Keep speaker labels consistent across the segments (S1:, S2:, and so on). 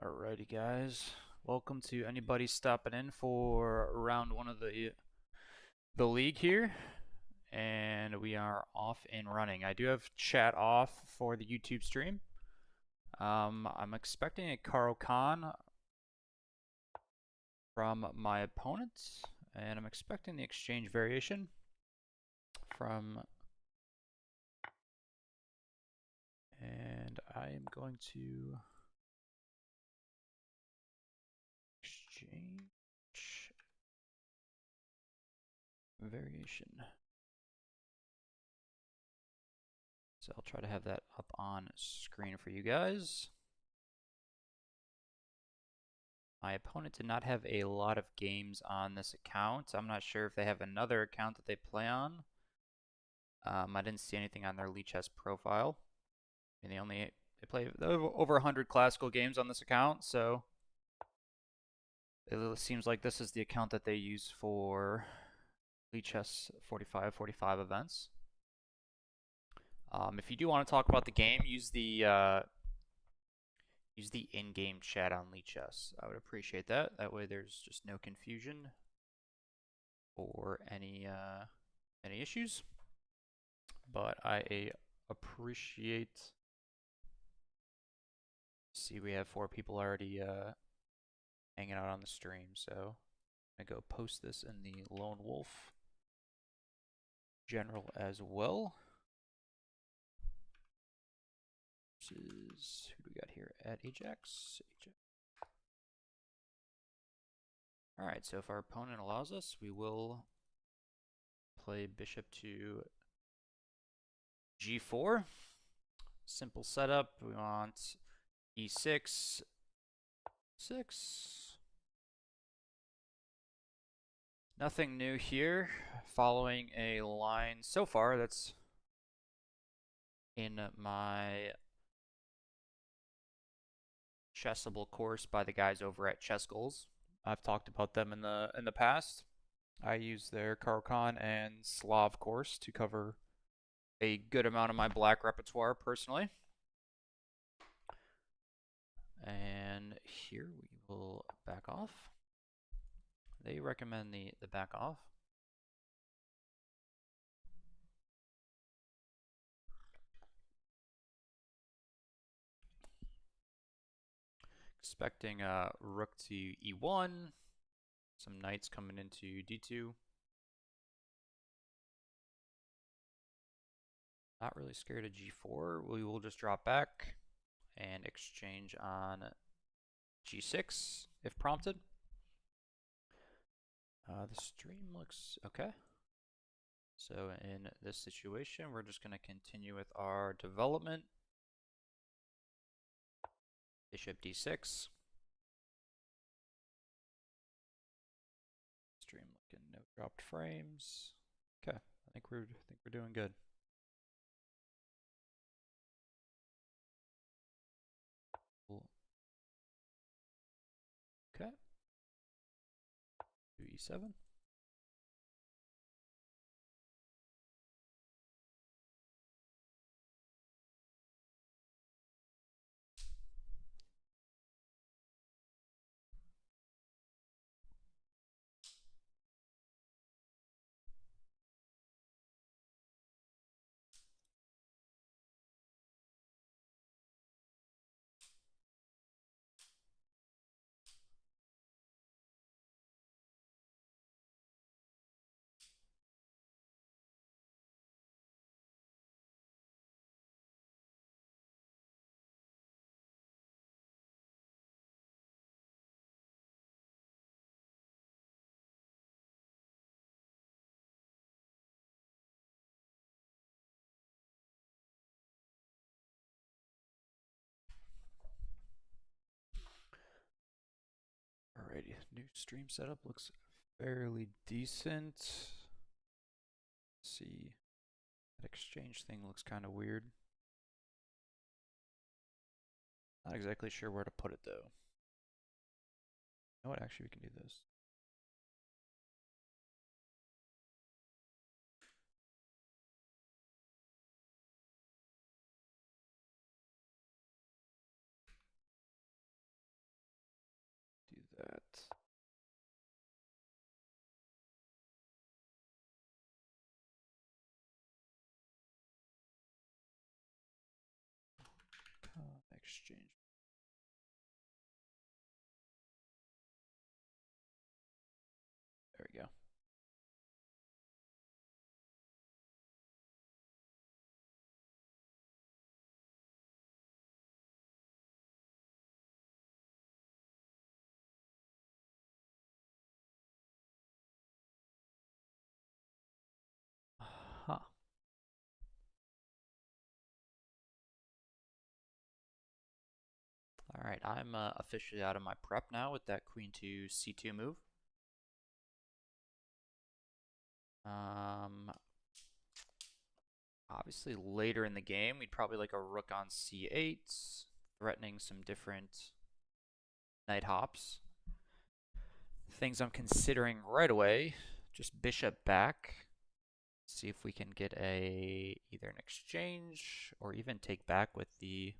S1: Alrighty, guys. Welcome to anybody stopping in for round one of the league here, and we are off and running. I do have chat off for the YouTube stream. I'm expecting a Karo Khan from my opponent, and I'm expecting the exchange variation from, and I am going to exchange variation. So I'll try to have that up on screen for you guys. My opponent did not have a lot of games on this account. I'm not sure if they have another account that they play on. I didn't see anything on their Lichess profile. And they play over 100 classical games on this account, so it seems like this is the account that they use for Lichess4545 events. If you do want to talk about the game, use the in-game chat on Lichess. I would appreciate that. That way there's just no confusion or any issues. But I appreciate. See, we have 4 people already hanging out on the stream, so I'm gonna go post this in the LoneWolf general as well. This is, who do we got here at Ajax? Alright, so if our opponent allows us, we will play bishop to g4. Simple setup. We want e6, 6. Nothing new here. Following a line so far that's in my chessable course by the guys over at Chess Goals. I've talked about them in the past. I use their Karo Khan and Slav course to cover a good amount of my black repertoire personally. And here we will back off. They recommend the back off. Expecting rook to e1. Some knights coming into d2. Not really scared of g4. We will just drop back and exchange on g6 if prompted. The stream looks okay. So in this situation, we're just going to continue with our development. Bishop d6. Stream looking no dropped frames. Okay, I think we're doing good. Cool. Okay. 2e7. Alrighty, new stream setup looks fairly decent. Let's see, that exchange thing looks kind of weird. Not exactly sure where to put it though. You know what, actually we can do this. exchange. There we go. Huh. All right, I'm officially out of my prep now with that queen to c2 move. Obviously later in the game, we'd probably like a rook on c8, threatening some different knight hops. Things I'm considering right away, just bishop back. See if we can get either an exchange or even take back with the,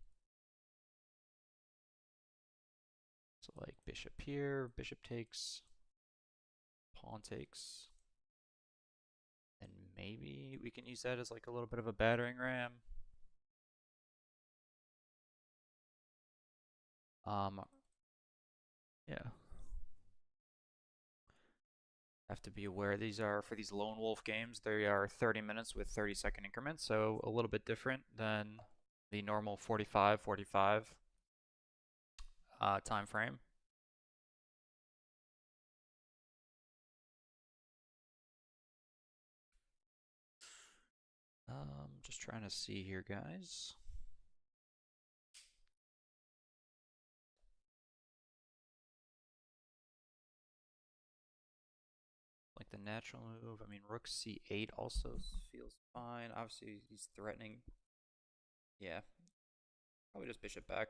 S1: so like bishop here, bishop takes, pawn takes. And maybe we can use that as like a little bit of a battering ram. Yeah. Have to be aware these are, for these Lone Wolf games, they are 30 minutes with 30-second increments, so a little bit different than the normal 45 time frame. Just trying to see here, guys. Like the natural move, I mean, rook c8 also feels fine. Obviously, he's threatening. Yeah, probably just bishop back.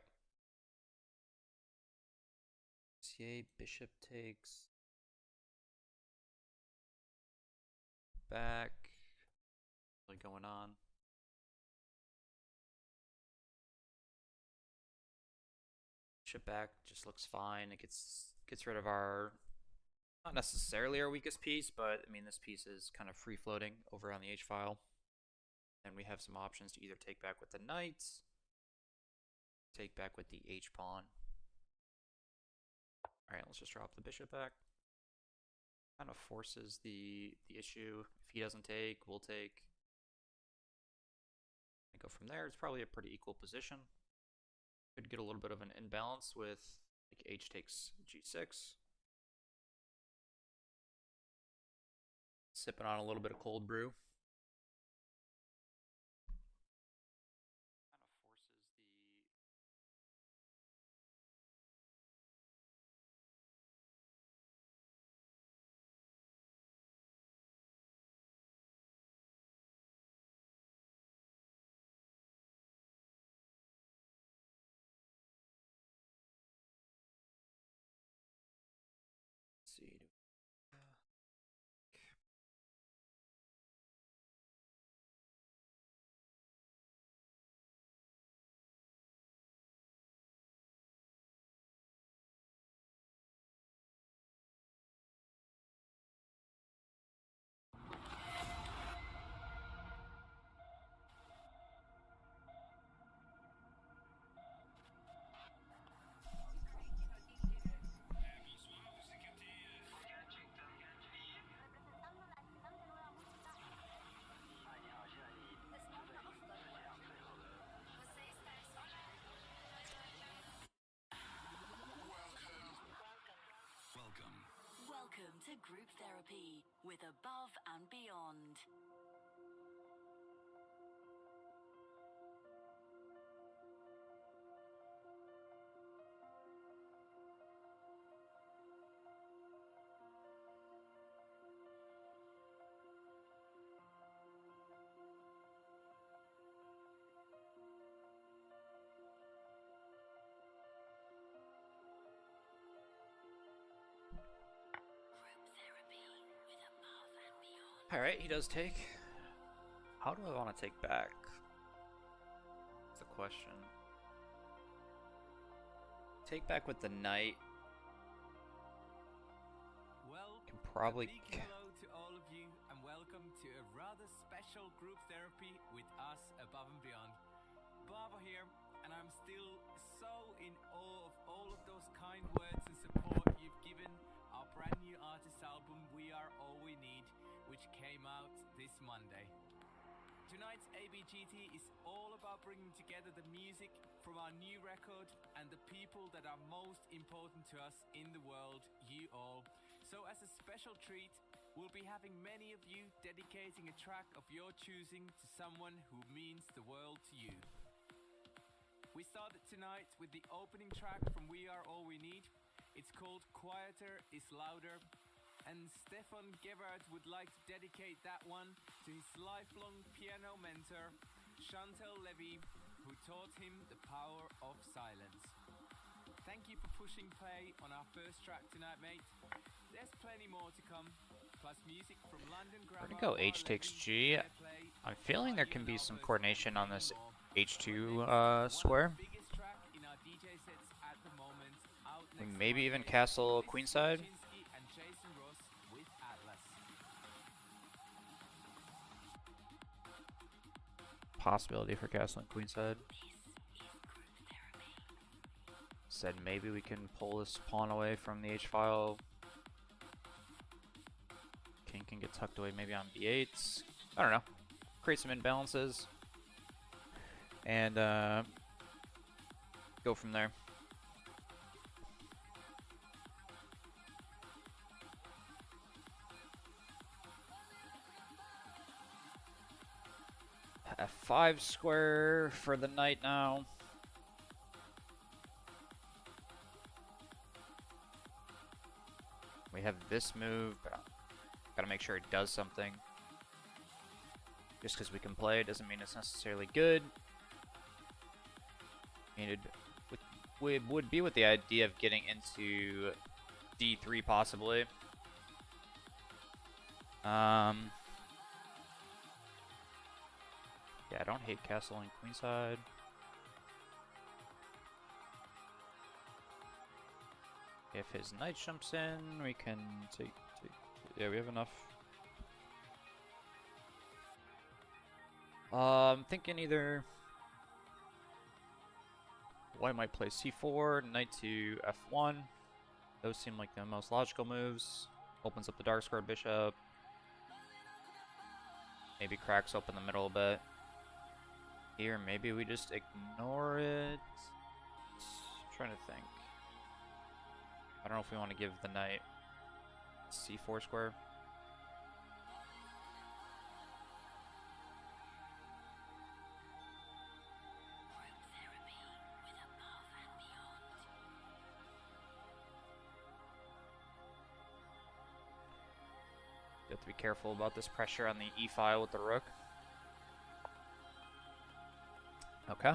S1: c8, bishop takes. Back. Really going on. Bishop back just looks fine. It gets rid of our, not necessarily our weakest piece, but I mean this piece is kind of free floating over on the H file. And we have some options to either take back with the knight, take back with the H pawn. Alright, let's just drop the bishop back. Kind of forces the issue. If he doesn't take, we'll take. And go from there. It's probably a pretty equal position. Could get a little bit of an imbalance with like H takes G6. Sipping on a little bit of cold brew. Kind of forces the see.
S2: Welcome to Group Therapy with Above and Beyond.
S1: Alright, he does take. How do I want to take back? That's the question. Take back with the knight.
S3: Well,
S1: Can probably.
S3: a big hello to all of you and welcome to a rather special group therapy with us Above and Beyond. Baba here, and and I'm still so in awe of all of those kind words and support you've given our brand new artist album We Are All We Need, which came out this Monday. Tonight's ABGT is all about bringing together the music from our new record and the people that are most important to us in the world, you all. So as a special treat, we'll be having many of you dedicating a track of your choosing to someone who means the world to you. We started tonight with the opening track from We Are All We Need. It's called Quieter is Louder. And Stefan Gebhardt would like to dedicate that one to his lifelong piano mentor, Chantal Levy, who taught him the power of silence. Thank you for pushing play on our first track tonight, mate. There's plenty more to come, plus music from London Grammar.
S1: We're gonna go H takes G. I'm feeling there can be some coordination on this H2 square. Maybe even castle queenside. Possibility for castle and queenside. Said maybe we can pull this pawn away from the H file. King can get tucked away maybe on B8. I don't know. Create some imbalances. And go from there. F5 square for the knight now. We have this move, but gotta make sure it does something. Just because we can play it doesn't mean it's necessarily good. I mean, it would be with the idea of getting into D3 possibly. Yeah, I don't hate castle and queenside. If his knight jumps in, we can take. Yeah, we have enough. I'm thinking either white might play c4, knight to f1. Those seem like the most logical moves. Opens up the dark square bishop. Maybe cracks open the middle a bit. Here, maybe we just ignore it. Trying to think. I don't know if we want to give the knight c4 square. You have to be careful about this pressure on the e file with the rook. Okay.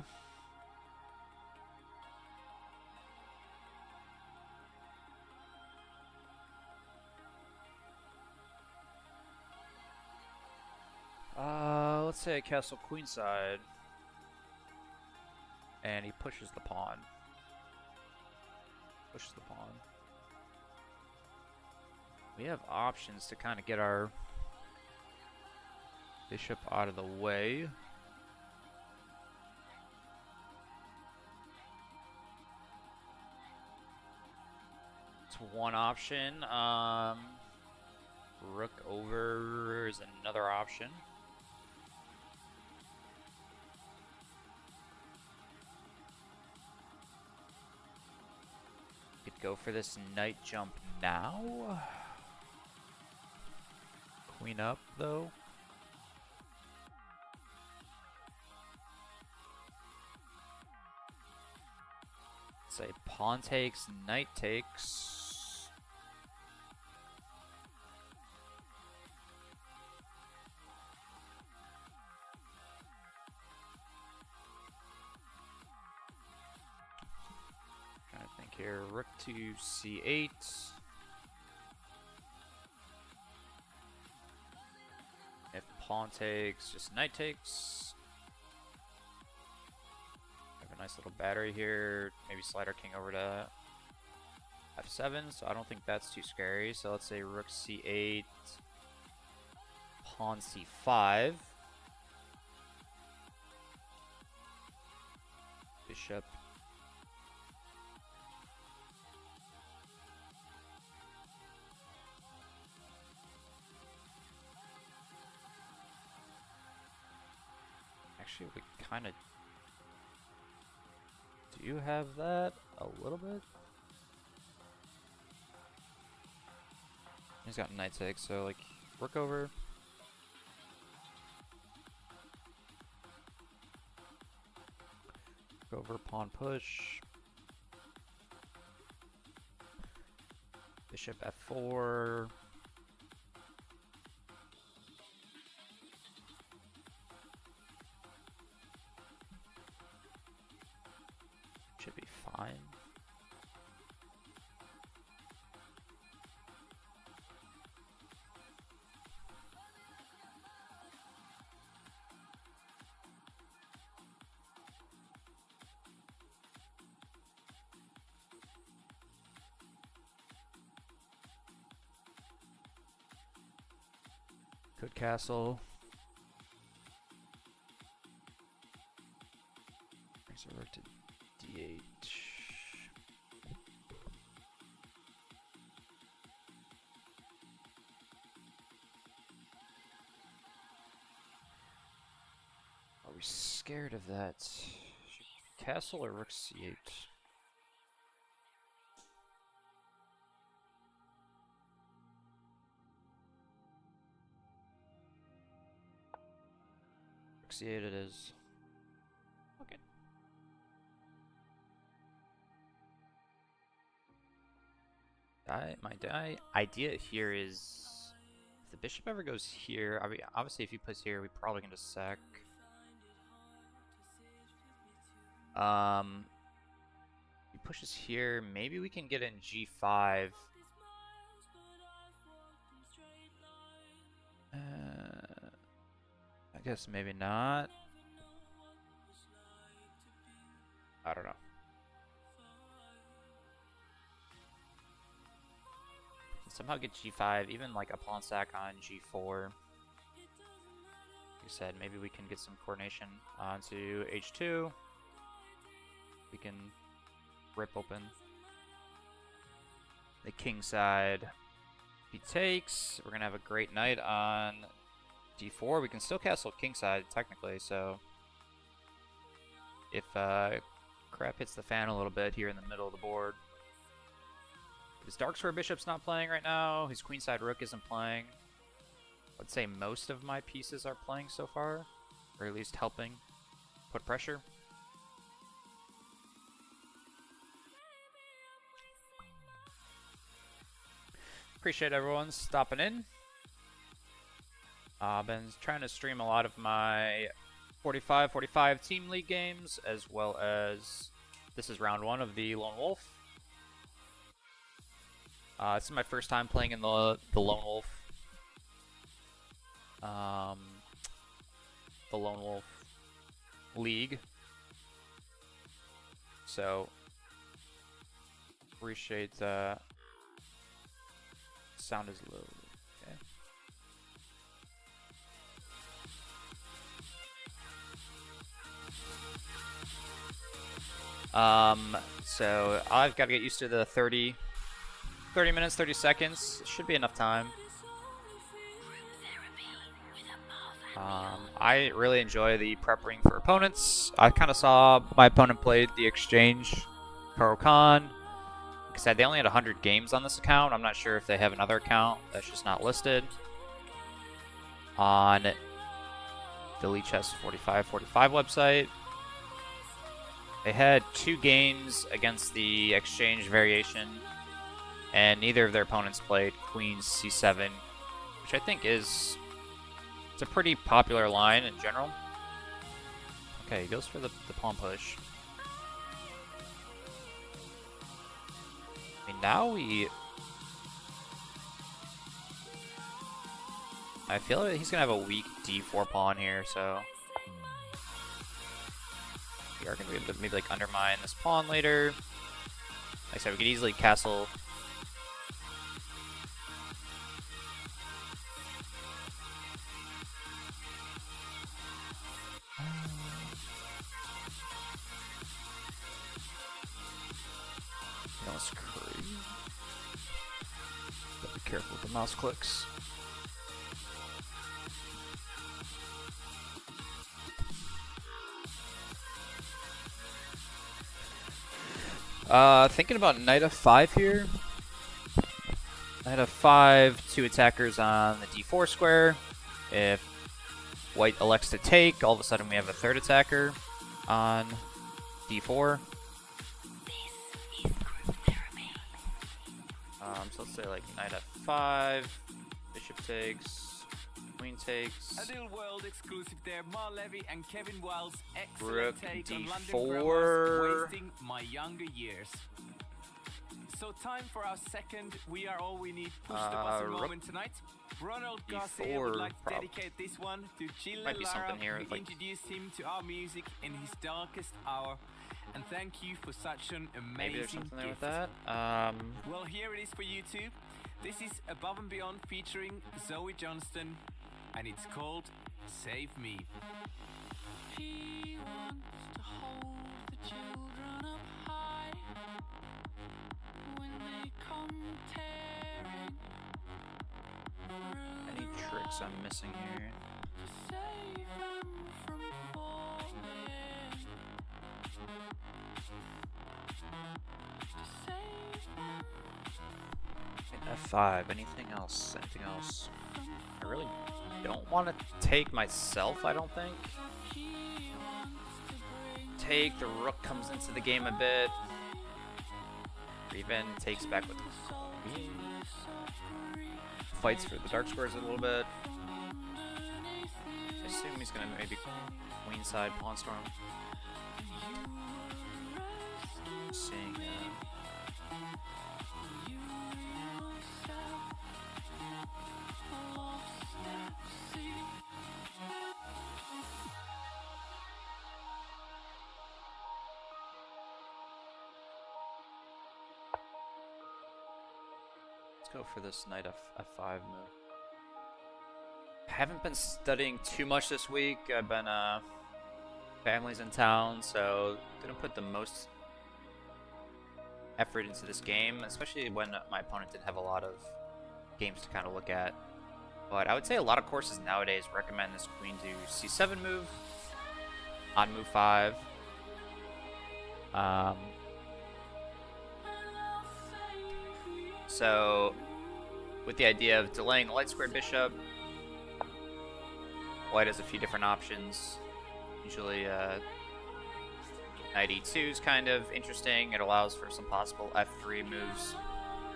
S1: Let's say a castle queenside. And he pushes the pawn. Pushes the pawn. We have options to kind of get our bishop out of the way. It's one option. Rook over is another option. Could go for this knight jump now. Queen up though. Say pawn takes, knight takes. Trying to think here. Rook to c8. If pawn takes, just knight takes. Have a nice little battery here. Maybe slide our king over to f7, so I don't think that's too scary. So let's say rook c8, pawn c5. bishop. Actually, we kind of do have that a little bit. He's got knight take, so like rook over. Rook over, pawn push. Bishop f4. Should be fine. Could castle. Brings a rook to d8. Are we scared of that? Castle or rook c8? Rook c8 it is. Okay. My idea here is if the bishop ever goes here, I mean, obviously if he plays here, we're probably going to sack. He pushes here, maybe we can get in g5. I guess maybe not. I don't know. Somehow get g5, even like a pawn sack on g4. Like I said, maybe we can get some coordination onto h2. We can rip open the king side. If he takes, we're gonna have a great knight on d4. We can still castle king side technically, so if crap hits the fan a little bit here in the middle of the board. His dark square bishop's not playing right now. His queenside rook isn't playing. I'd say most of my pieces are playing so far, or at least helping put pressure. Appreciate everyone stopping in. I've been trying to stream a lot of my 45 team league games, as well as this is round 1 of the Lone Wolf. This is my first time playing in the Lone Wolf. The Lone Wolf League. So, appreciate sound is low. Okay. So I've got to get used to the 30 minutes, 30 seconds. Should be enough time. I really enjoy the prepping for opponents. I kind of saw my opponent played the exchange, Karo Khan. Like I said, they only had 100 games on this account. I'm not sure if they have another account that's just not listed on the Lichess4545 website. They had 2 games against the exchange variation, and neither of their opponents played Queen C7, which I think it's a pretty popular line in general. Okay, he goes for the pawn push. I mean, now I feel like he's gonna have a weak d4 pawn here, so we are gonna be able to maybe like undermine this pawn later. Like I said, we could easily castle. mouse clicks. Thinking about knight f5 here. Knight f5, 2 attackers on the d4 square. If white elects to take, all of a sudden we have a 3rd attacker on d4.
S2: This is group therapy.
S1: So let's say like knight f5, bishop takes, queen takes.
S3: A little world exclusive there. Mar Levy and Kevin Wells.
S1: Rook
S3: Excellent take on London
S1: d4.
S3: grammars, wasting my younger years. So time for our second We Are All We Need push the button
S1: rook
S3: moment tonight. Ronald Garcia
S1: d4
S3: would like to
S1: prob-
S3: dedicate this one to Gilles
S1: Might be
S3: Lara,
S1: something here,
S3: who
S1: like-
S3: introduced him to our music in his darkest hour. And thank you for such an amazing
S1: Maybe there's something there with
S3: gift.
S1: that.
S3: Well, here it is for you too. This is Above and Beyond featuring Zoe Johnston, and it's called Save Me.
S4: He wants to hold the children up high when they come tearing through
S1: Any
S4: the
S1: tricks I'm missing here?
S4: to save them from falling, to save them
S1: F5. Anything else? Anything else?
S4: from
S1: I really don't want to take myself, I don't think.
S4: he wants to bring
S1: Take, the rook comes into the game a bit. Or even takes back with the queen. Fights for the dark squares a little bit. I assume he's gonna maybe queenside pawn storm. Seeing let's go for this knight f5 move. Haven't been studying too much this week. I've been family's in town, so gonna put the most effort into this game, especially when my opponent didn't have a lot of games to kind of look at. But I would say a lot of courses nowadays recommend this queen to c7 move on move 5. So with the idea of delaying the light squared bishop, white has a few different options. Usually knight e2 is kind of interesting. It allows for some possible f3 moves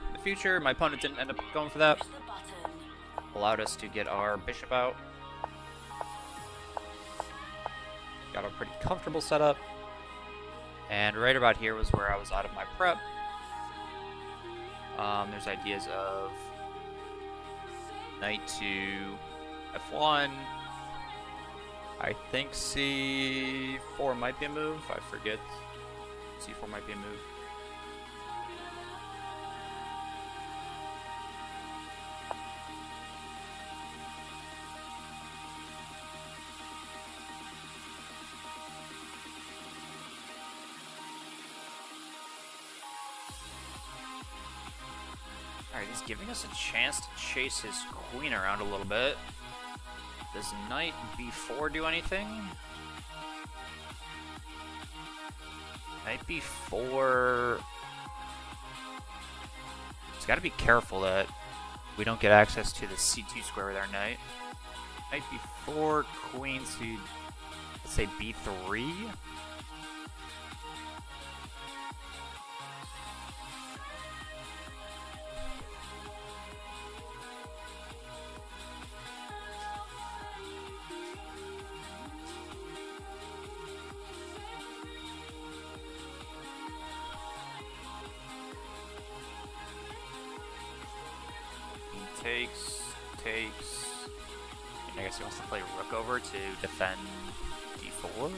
S1: in the future. My opponent didn't end up going for that.
S2: Push the button.
S1: Allowed us to get our bishop out. Got a pretty comfortable setup. And right about here was where I was out of my prep. There's ideas of knight to f1. I think c4 might be a move. I forget. c4 might be a move. Alright, he's giving us a chance to chase his queen around a little bit. Does knight b4 do anything? Knight b4... He's got to be careful that we don't get access to the c2 square with our knight. Knight b4, queen to, let's say, b3? Takes. I guess he wants to play rook over to defend d4.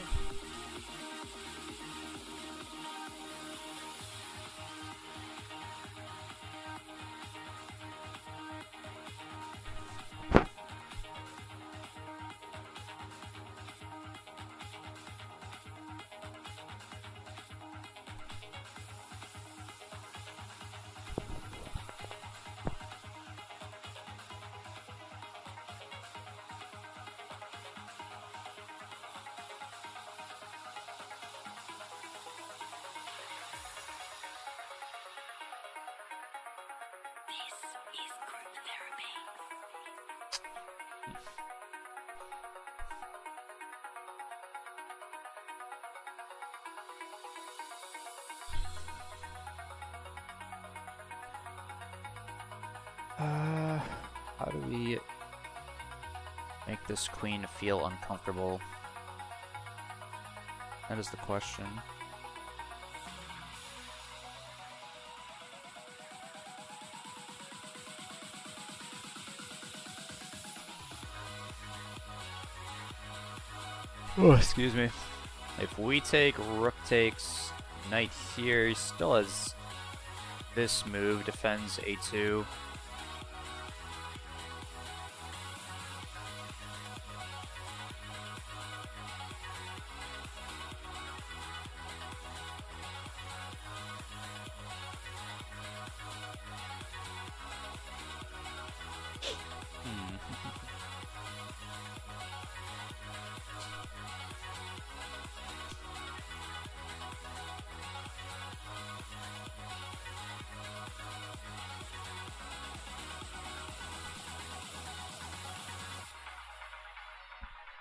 S2: is group therapy.
S1: How do we make this queen feel uncomfortable? That is the question. Oh, excuse me. If we take rook takes knight here, he still has this move, defends a2.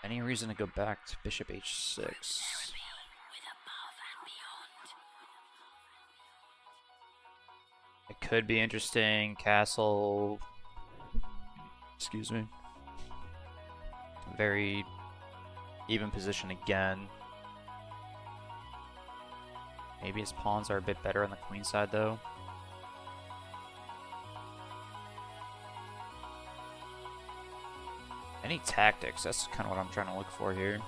S1: Any reason to go back to bishop h6?
S2: With above and beyond.
S1: It could be interesting. Castle. Excuse me. Very even position again. Maybe his pawns are a bit better on the queen side though. Any tactics? That's kind of what I'm trying to look for here.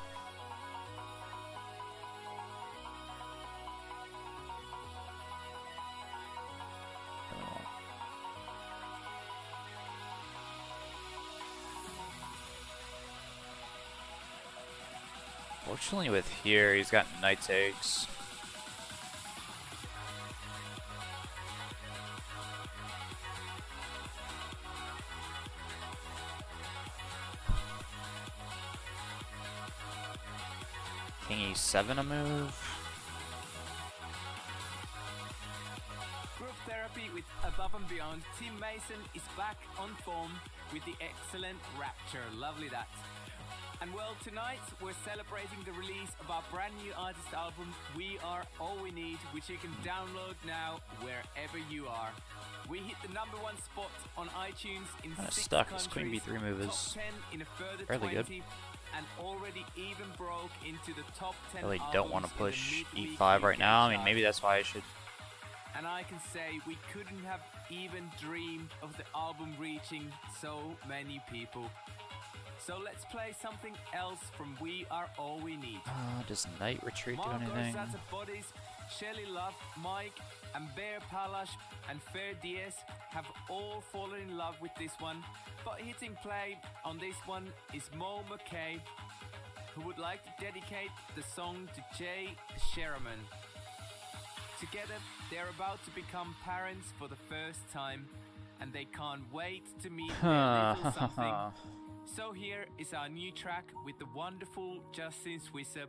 S1: Fortunately with here, he's got knight takes. King e7 a move.
S3: Group therapy with Above and Beyond. Team Mason is back on form with the excellent Rapture. Lovely that. And well, tonight we're celebrating the release of our brand new artist album, We Are All We Need, which you can download now wherever you are. We hit the #1 spot on iTunes in
S1: Kinda
S3: 6
S1: stuck. This
S3: countries,
S1: queen b3 move
S3: top
S1: is
S3: 10 in a further
S1: fairly
S3: 20,
S1: good.
S3: and already even broke into the top 10
S1: Really don't want to
S3: albums
S1: push
S3: in the midweek
S1: e5 right
S3: UK
S1: now. I mean,
S3: chart.
S1: maybe that's why I should.
S3: And I can say we couldn't have even dreamed of the album reaching so many people. So let's play something else from We Are All We Need.
S1: Does knight retreat do
S3: Marcos
S1: anything?
S3: Zata Bodies, Shelly Love, Mike, and Bear Palash and Fair Diaz have all fallen in love with this one. But hitting play on this one is Mo McKay, who would like to dedicate the song to Jay Sherman. Together, they're about to become parents for the first time, and they can't wait to meet their little something. So here is our new track with the wonderful Justin Swisser,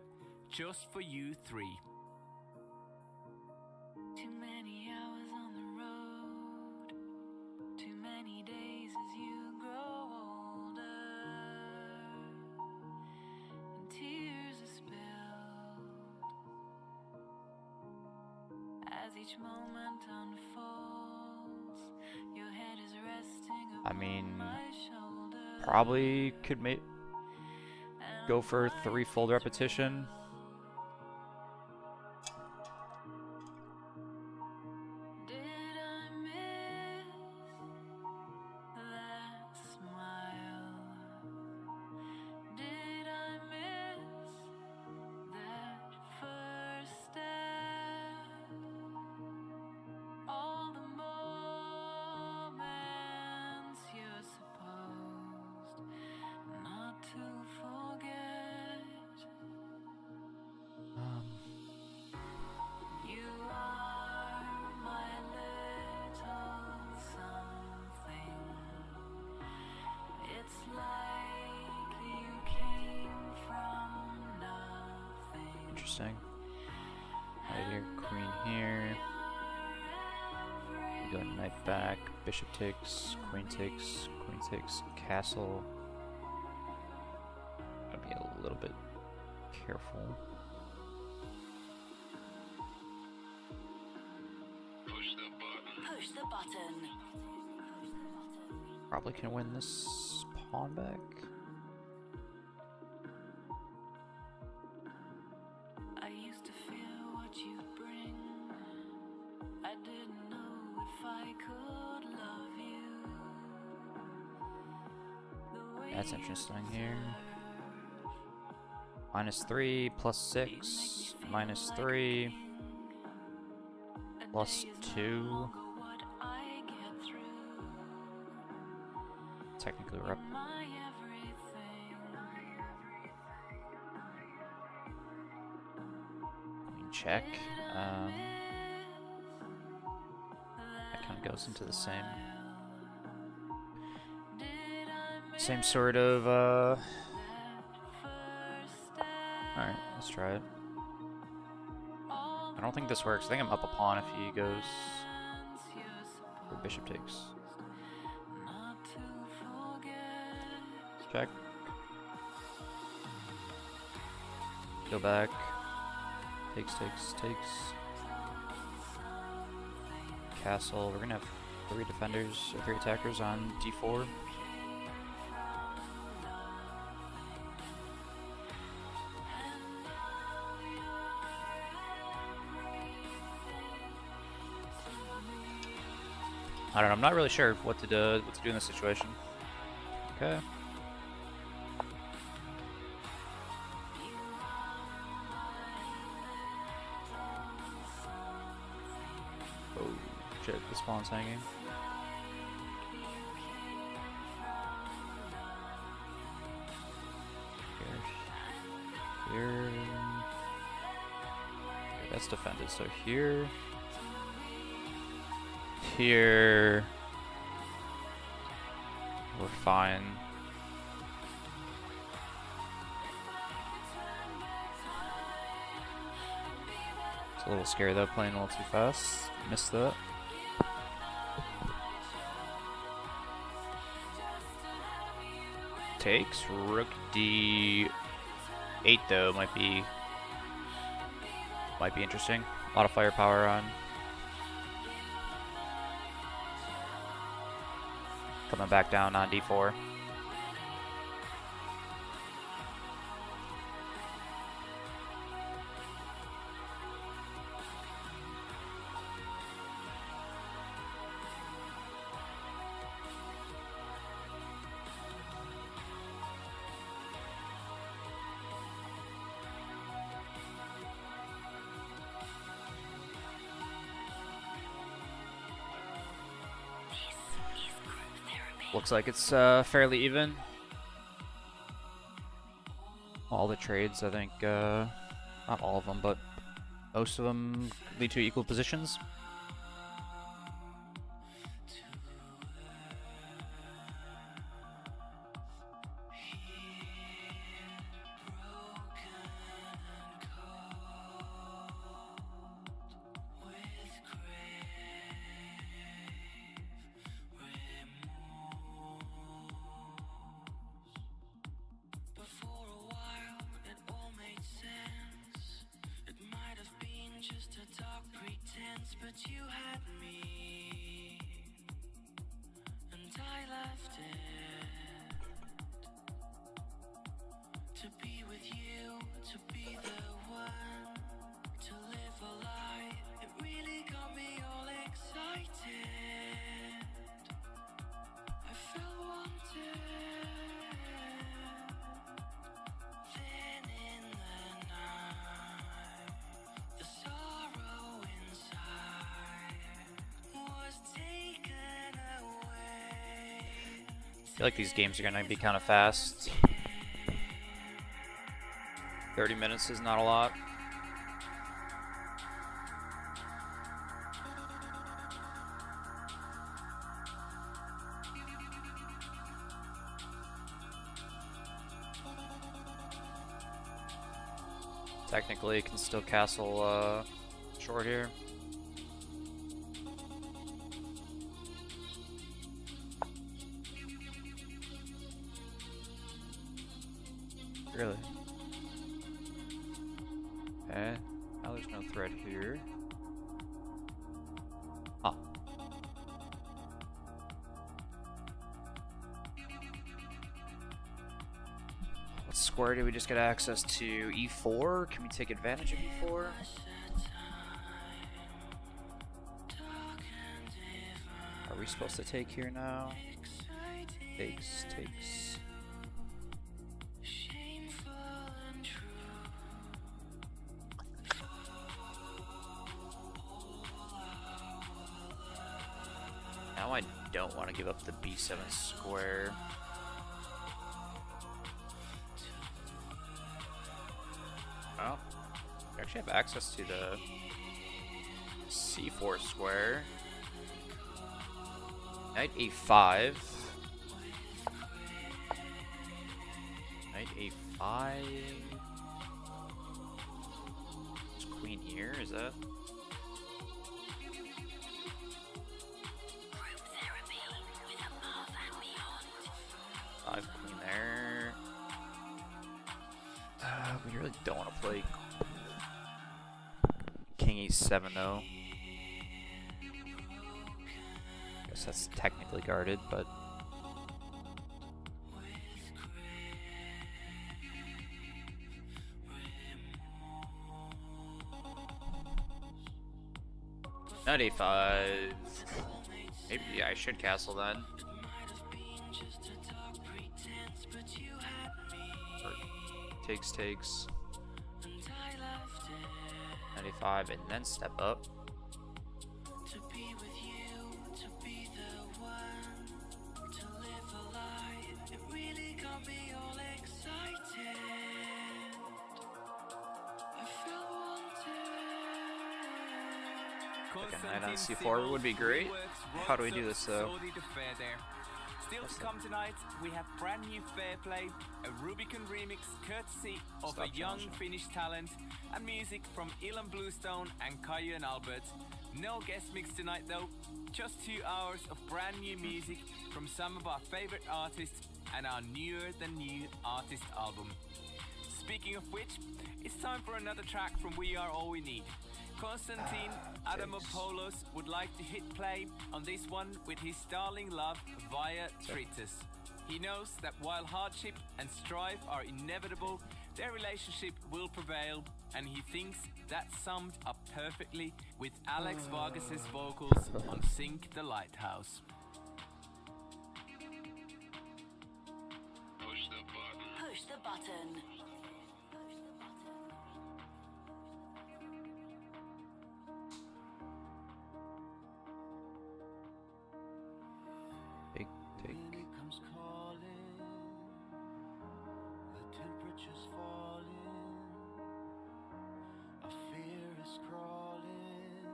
S3: Just For You 3.
S4: Too many hours on the road, too many days as you grow older, and tears are spilled as each moment unfolds. Your head is resting upon my shoulder.
S1: Probably could go for 3-fold repetition.
S4: Did I miss that smile? Did I miss that first step? All the moments you're supposed not to forget. You are my little something. It's like you came from nothing.
S1: Interesting. Right here, queen here. go knight back, bishop takes, queen takes, castle. Gotta be a little bit careful.
S2: Push the button.
S1: Probably can win this pawn back.
S4: I used to fear what you bring. I didn't know if I could love you. The way
S1: That's
S4: you
S1: interesting here.
S4: deserve.
S1: -3 plus 6, -3 plus 2. Technically we're up. Queen check. That kind of goes into the same sort of alright, let's try it. I don't think this works. I think I'm up a pawn if he goes or bishop takes. Check. Go back. Takes. Castle. We're gonna have 3 defenders, or 3 attackers on d4. I don't know. I'm not really sure what to do in this situation. Okay. Oh shit! This pawn's hanging. Here. Okay, that's defended. So here. Here we're fine. It's a little scary though, playing a little too fast. Missed that. Takes rook d8 though might be interesting. A lot of firepower on. Coming back down on d4. Looks like it's fairly even. All the trades, I think, not all of them, but most of them lead to equal positions.
S4: But you had me, and I left it to be with you, to be the one, to live a lie. It really got me all excited. I felt wanted. Then in the night, the sorrow inside was taken away.
S1: I feel like these games are going to be kind of fast. 30 minutes is not a lot. Technically, can still castle short here. Really? Okay. Now there's no thread here. Huh. What square do we just get access to? E4? Can we take advantage of E4? Are we supposed to take here now? Takes. Now I don't want to give up the B7 square. Oh, we actually have access to the C4 square. Knight A5. Knight A5. There's queen here, is that? Five queen there. We really don't want to play King E7 though. Guess that's technically guarded, but Knight A5. Maybe yeah, I should castle then. Or takes. Knight A5 and then step up. Like a knight on C4 would be great. How do we do this though?
S3: Still to come tonight, we have brand new Fair Play, a Rubicon remix courtesy of a young Finnish talent, and music from Ilan Bluestone and Kaju and Albert. No guest mix tonight though, just 2 hours of brand new music from some of our favorite artists and our newer than new artist album. Speaking of which, it's time for another track from We Are All We Need. Konstantin Adamopoulos would like to hit play on this one with his darling love via Tritus. He knows that while hardship and strife are inevitable, their relationship will prevail, and he thinks that summed up perfectly with Alex Vargas's vocals on Sink the Lighthouse.
S2: Push the button.
S1: Take.
S3: Comes calling, the temperature's falling, a fear is crawling,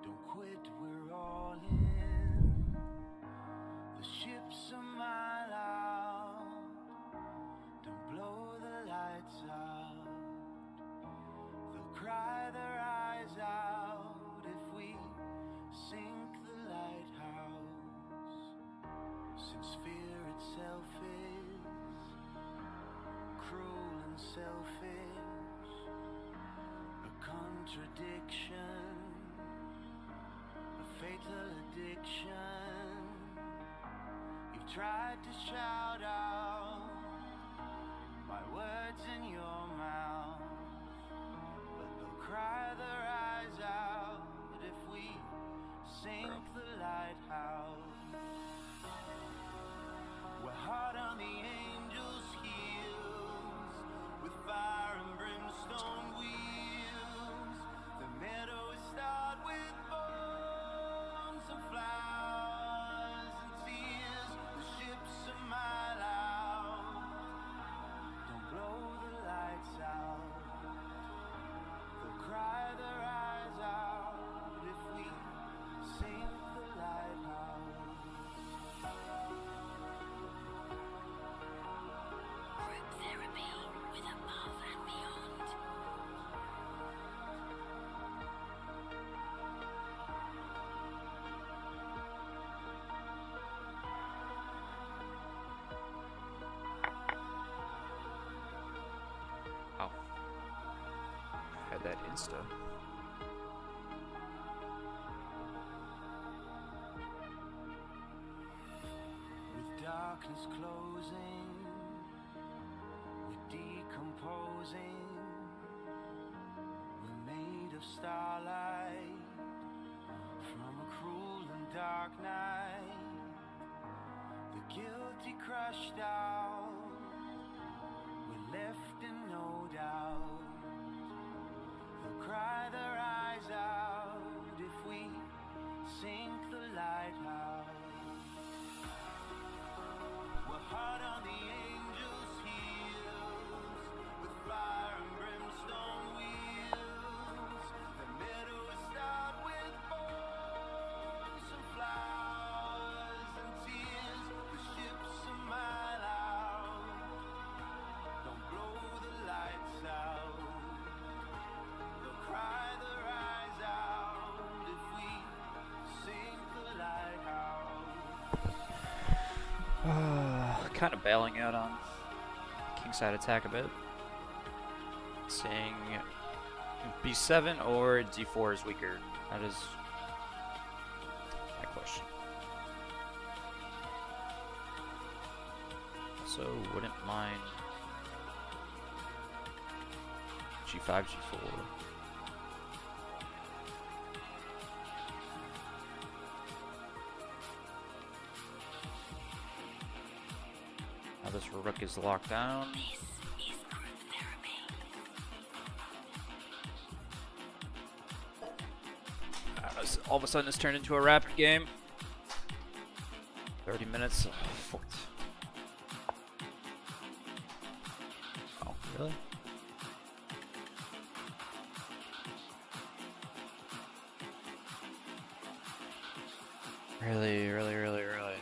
S3: don't quit, we're all in, the ship's a mile out, don't blow the lights out, they'll cry their eyes out if we sink the lighthouse. Since fear itself is cruel and selfish, a contradiction, a fatal addiction. You've tried to shout out my words in your mouth, but they'll cry their eyes out if we sink the lighthouse. We're hard on the angels' heels, with fire and brimstone wheels. The meadow is starred with bones and flowers and tears. The ship's a mile out, don't blow the
S1: Insta.
S5: With darkness closing, we're decomposing. We're made of starlight from a cruel and dark night. The guilty crushed out, we're left in no doubt. They'll cry their eyes out if we sink the lighthouse. We're hard on the angels' heels, with fire and brimstone wheels. The middle will start with bones and flowers and tears. The ship's a mile out, don't blow the lights out. They'll cry their eyes out if we sink the lighthouse.
S1: Kind of bailing out on kingside attack a bit. Saying b7 or d4 is weaker. That is my question. So wouldn't mind g5, g4. Now this rook is locked down.
S2: This is group therapy.
S1: All of a sudden, it's turned into a rapid game. 30 minutes. Oh, really? Really, really, really, really.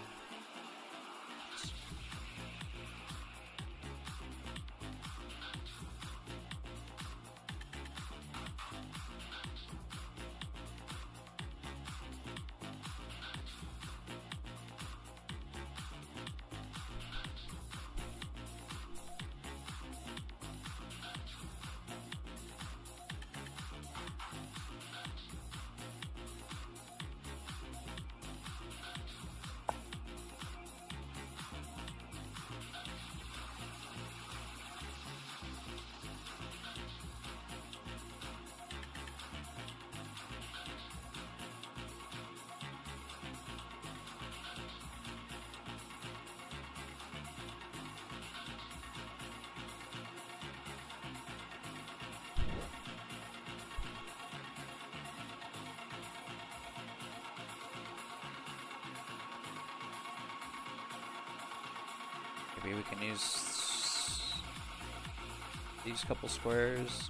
S1: Maybe we can use these couple squares.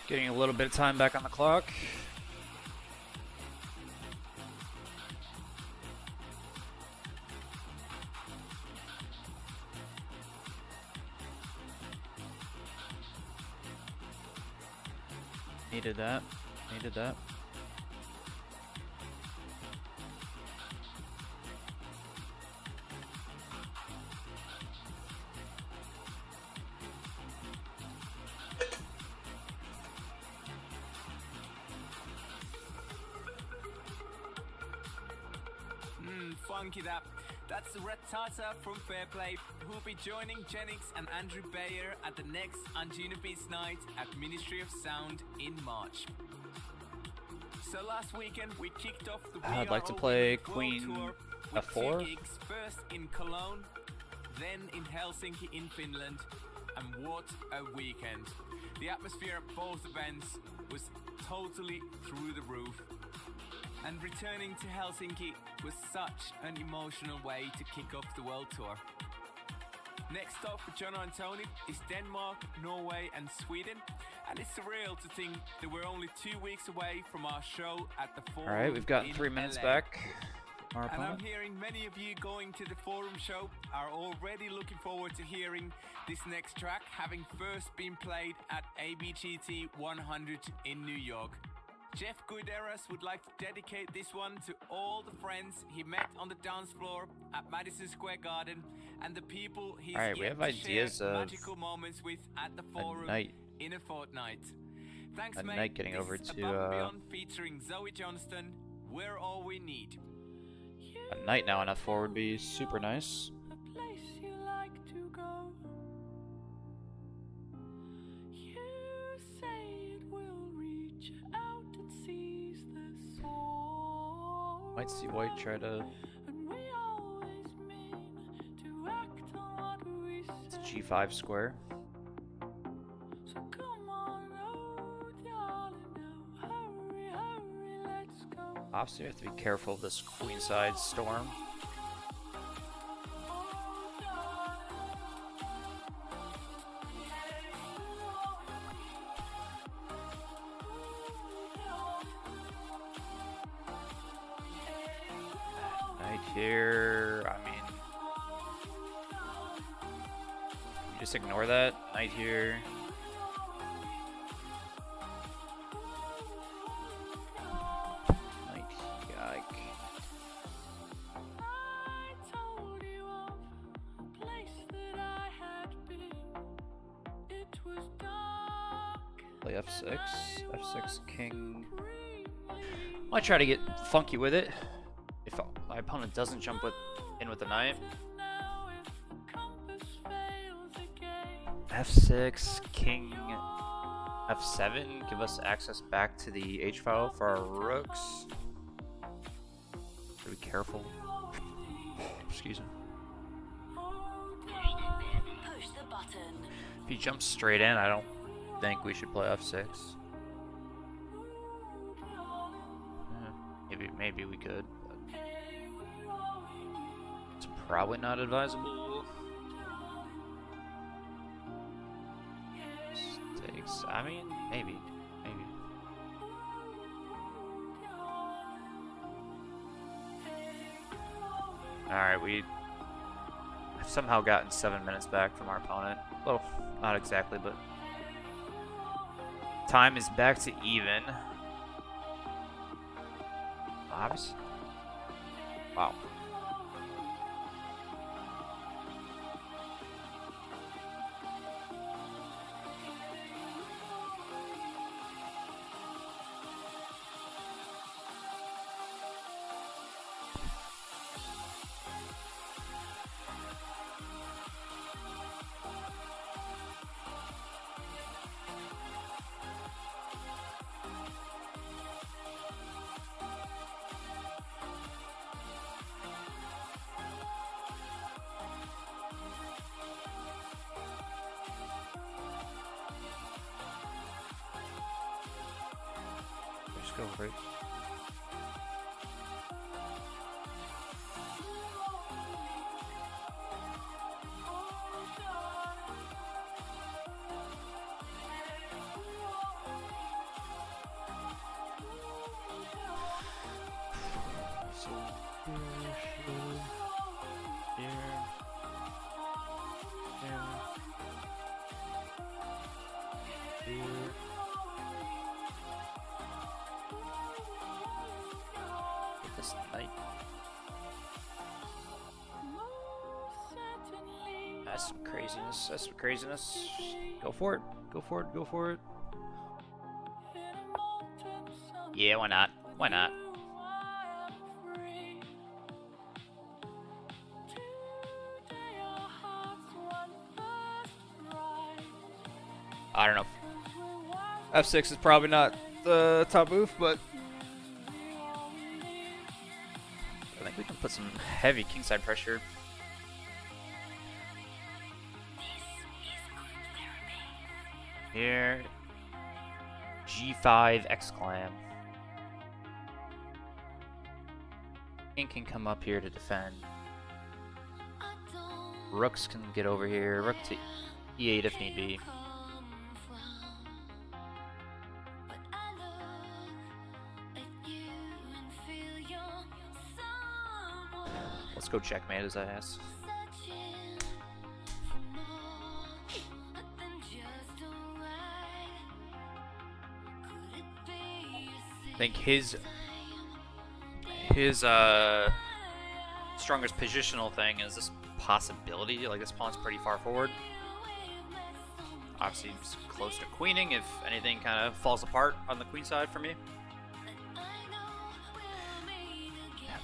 S1: Getting a little bit of time back on the clock. Needed that. Needed that.
S3: Funky that. That's the Red Tata from Fairplay, who will be joining Genix and Andrew Bayer at the next Anjuna Beats night at Ministry of Sound in March. So last weekend we kicked off the
S1: I'd like to
S3: WRO
S1: play
S3: World
S1: Queen
S3: Tour with
S1: F4.
S3: 2 gigs, first in Cologne, then in Helsinki in Finland, and what a weekend. The atmosphere at both events was totally through the roof. And returning to Helsinki was such an emotional way to kick off the World Tour. Next stop for John and Tony is Denmark, Norway and Sweden. And it's surreal to think that we're only 2 weeks away from our show at the Forum.
S1: Alright, we've gotten 3 minutes
S3: LA.
S1: back. Our
S3: And I'm
S1: opponent.
S3: hearing many of you going to the Forum show are already looking forward to hearing this next track, having first been played at ABGT 100 in New York. Jeff Guideras would like to dedicate this one to all the friends he met on the dance floor at Madison Square Garden and the people he's
S1: Alright, we
S3: yet
S1: have
S3: to
S1: ideas
S3: share
S1: of
S3: magical moments with at the Forum
S1: night.
S3: in a fortnight. Thanks,
S1: A
S3: mate.
S1: night getting
S3: This
S1: over
S3: is
S1: to,
S3: Above and Beyond featuring Zoe Johnston. We're all we need.
S1: A knight now on F4 would be super nice.
S4: A place you like to go. You say it will reach out and seize the sword.
S1: Might see white try to.
S4: And we always mean to act on what we
S1: It's
S4: say.
S1: G5 square.
S4: So come on, oh darling, now hurry, hurry, let's go.
S1: Obviously, we have to be careful of this queenside storm. Knight here. I mean, you just ignore that. Knight here. Knight, yike.
S4: I told you of a place that I had been. It was dark.
S1: Play F6. F6 king. I'll try to get funky with it. If my opponent doesn't jump in with the knight.
S4: Now if the compass fails again.
S1: F6, king, F7, give us access back to the H file for our rooks. Be careful. Excuse me.
S2: Push the button.
S1: If he jumps straight in, I don't think we should play F6. Maybe we could, but it's probably not advisable. Stakes. I mean, maybe. Alright, we have somehow gotten 7 minutes back from our opponent. Well, not exactly, but time is back to even. Obviously. Wow. Just go for it. here. Get this knight. That's some craziness. That's some craziness. Go for it. Go for it. Go for it. Yeah, why not? Why not? I don't know. F6 is probably not the top move, but I think we can put some heavy kingside pressure. Here, G5 exclam. King can come up here to defend. Rooks can get over here. Rook to E8 if need be. Let's go checkmate his ass. I think his strongest positional thing is this possibility. Like, this pawn's pretty far forward. Obviously, it's close to queening if anything kind of falls apart on the queen side for me.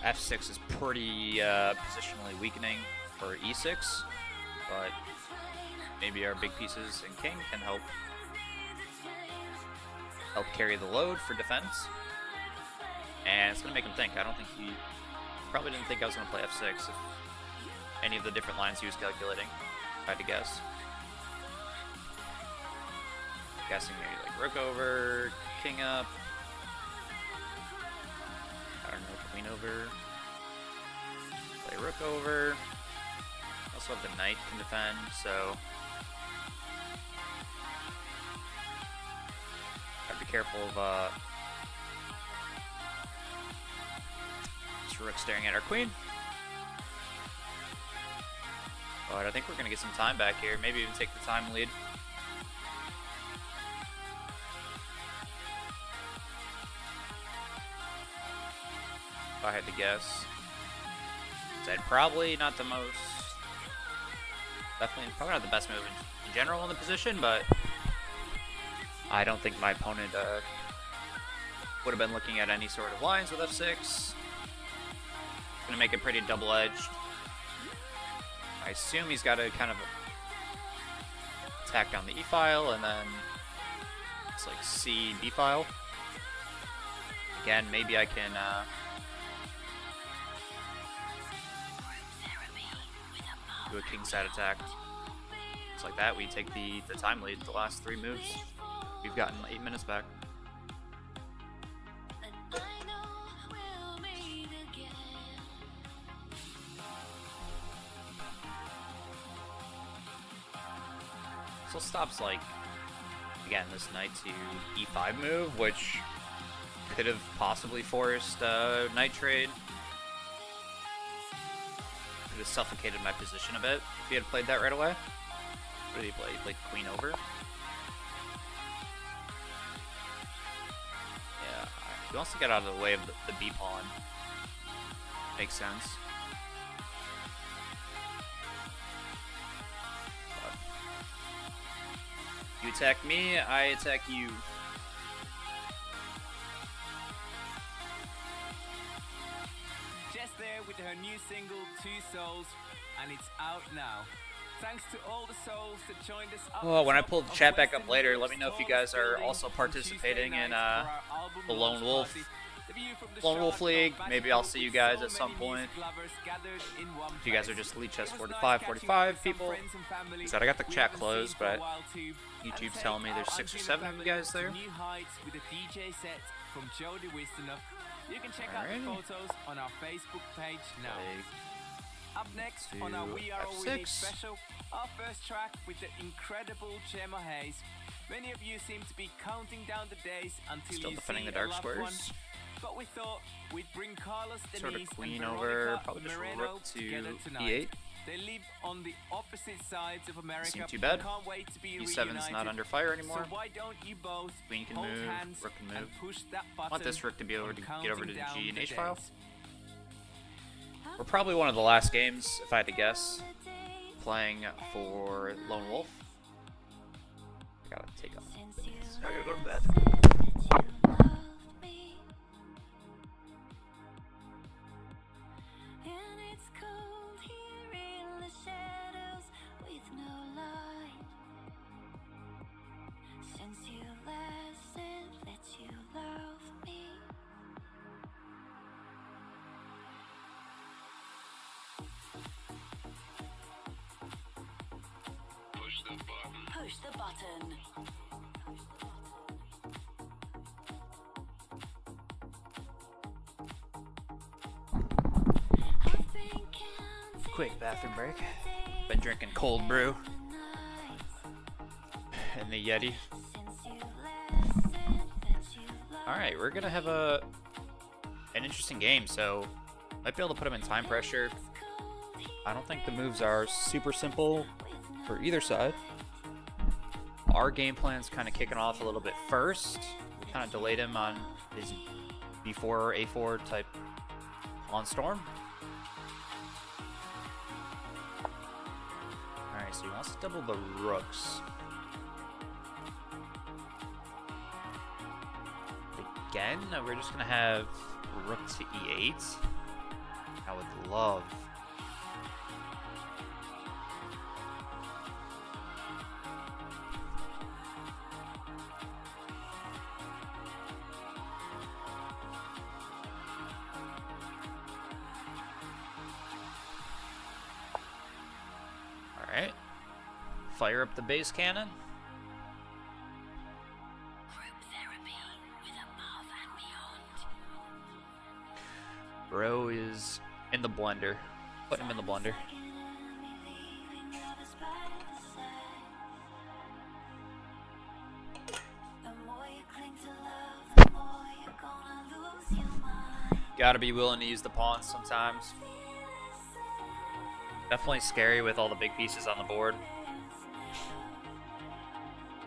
S1: F6 is pretty positionally weakening for E6, but maybe our big pieces and king can help carry the load for defense. And it's going to make him think. I don't think he probably didn't think I was going to play F6 if any of the different lines he was calculating, if I had to guess. Guessing maybe like rook over, king up. I don't know, queen over. Play rook over. Also have the knight can defend, so gotta be careful of this rook staring at our queen. But I think we're gonna get some time back here. Maybe even take the time lead. If I had to guess, I'd probably not the most, definitely probably not the best move in general in the position, but I don't think my opponent would have been looking at any sort of lines with F6. Gonna make it pretty double-edged. I assume he's got to kind of attack down the E file and then it's like C B file. Again, maybe I can do a kingside attack. Just like that, we take the time lead. The last 3 moves, we've gotten 8 minutes back. So stops, like, again, this knight to E5 move, which could have possibly forced knight trade. Could have suffocated my position a bit if he had played that right away. What did he play? He played queen over. Yeah, he wants to get out of the way of the B pawn. Makes sense. You attack me, I attack you.
S3: Jess there with her new single, Two Souls, and it's out now. Thanks to all the souls that joined us up.
S1: Oh, when I pull the chat back up later, let me know if you guys are also participating in the Lone Wolf League. Maybe I'll see you guys at some point. If you guys are just Lichess4545 people. So I got the chat closed, but YouTube's telling me there's 6 or 7 of you guys there.
S3: New heights with a DJ set from Jody Wisternoff. You can check out the photos on our Facebook page now. Up next on our We Are All We Need special, our first track with the incredible Gemma Hayes. Many of you seem to be counting down the days until
S1: Still
S3: you
S1: defending
S3: see
S1: the dark
S3: a loved
S1: squares.
S3: one. But we thought we'd bring Carlos,
S1: Sort of
S3: Denise,
S1: queen
S3: and
S1: over,
S3: Veronica
S1: probably just
S3: Moreno
S1: rook to
S3: together tonight.
S1: E8.
S3: They live on the opposite sides of America.
S1: Seem too bad.
S3: Can't wait to be
S1: E7's
S3: reunited.
S1: not under fire anymore.
S3: So why don't you both
S1: Queen can
S3: hold
S1: move,
S3: hands
S1: rook can
S3: and
S1: move.
S3: push that
S1: I want
S3: button
S1: this rook to be able
S3: on
S1: to get over to the
S3: counting
S1: G and
S3: down
S1: H
S3: the
S1: file.
S3: days.
S1: We're probably one of the last games, if I had to guess, playing for Lone Wolf. I gotta take off. I gotta go to bed.
S4: And it's cold here in the shadows with no light. Since you last said that you love me.
S2: Push the button.
S4: I've been counting
S1: Quick bathroom break. Been drinking cold brew and the Yeti.
S4: since you last said that you love
S1: Alright, we're gonna have an interesting game, so might be able to put him in time pressure. I don't think the moves are super simple for either side. Our game plan's kind of kicking off a little bit first. We kind of delayed him on his B4 or A4 type on storm. Alright, so he wants to double the rooks. Again, we're just gonna have rook to E8. I would love. Alright. Fire up the base cannon.
S2: Group therapy with above and beyond.
S1: Bro is in the blender. Put him in the blender. Gotta be willing to use the pawns sometimes. Definitely scary with all the big pieces on the board.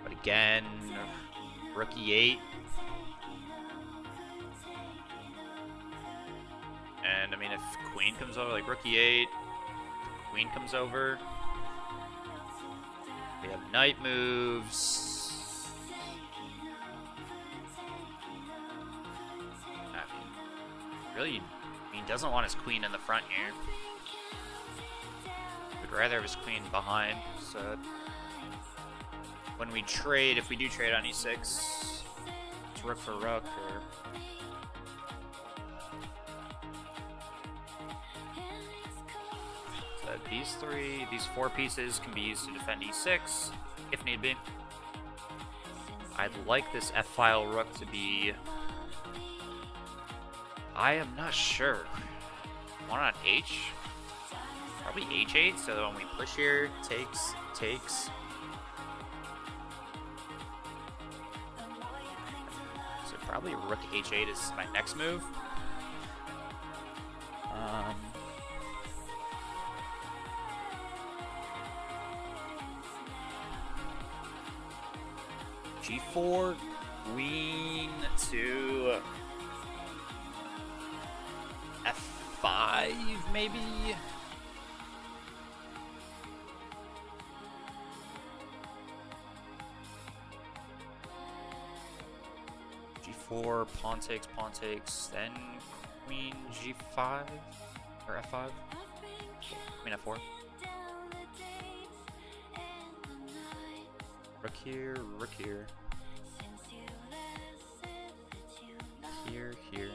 S1: But again, rook E8. And I mean, if queen comes over, like rook E8, queen comes over. We have knight moves. Really, he doesn't want his queen in the front here. Would rather have his queen behind. So when we trade, if we do trade on E6, it's rook for rook or. So these four pieces can be used to defend E6 if need be. I'd like this F file rook to be. I am not sure. One on H? Probably H8, so that when we push here, takes. So probably rook H8 is my next move. G4, queen to F5, maybe? G4, pawn takes, then queen G5, or F5? Queen F4. Rook here, rook here. Here. Here.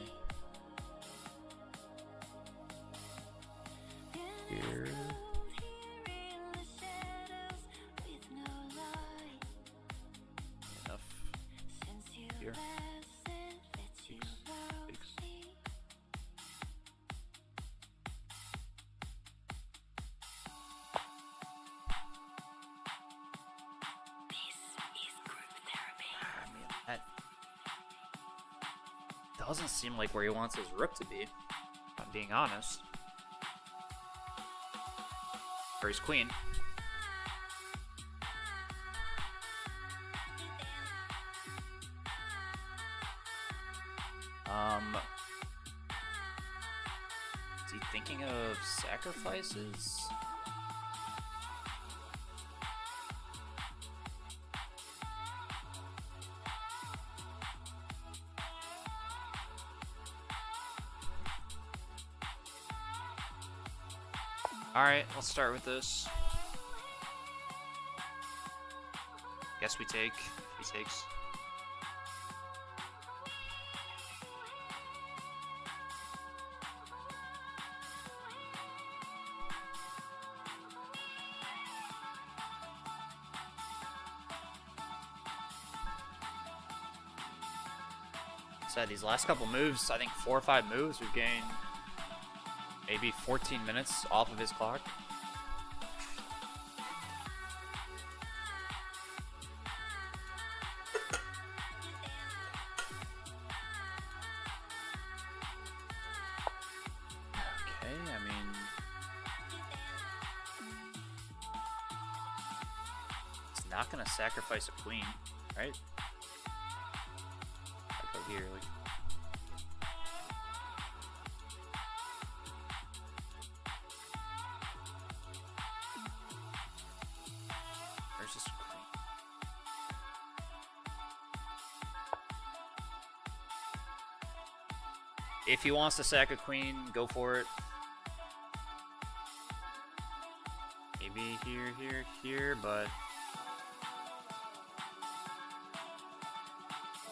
S1: Enough. Here. Takes.
S2: This is group therapy.
S1: I mean, that doesn't seem like where he wants his rook to be, if I'm being honest. for his queen. Is he thinking of sacrifices? Alright, let's start with this. Guess we take. He takes. So these last couple moves, I think 4 or 5 moves, we've gained maybe 14 minutes off of his clock. Okay, I mean, it's not gonna sacrifice a queen, right? I'll go here, like. Where's this queen? If he wants to sack a queen, go for it. Maybe here, but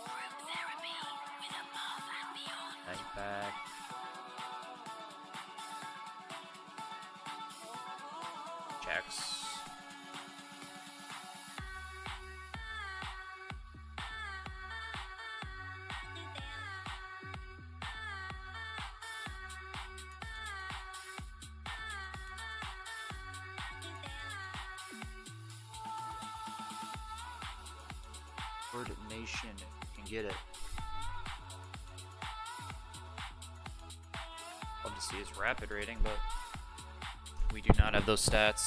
S2: Group therapy with above and beyond.
S1: knight back. Checks. Nation can get it. Love to see his rapid rating, but we do not have those stats.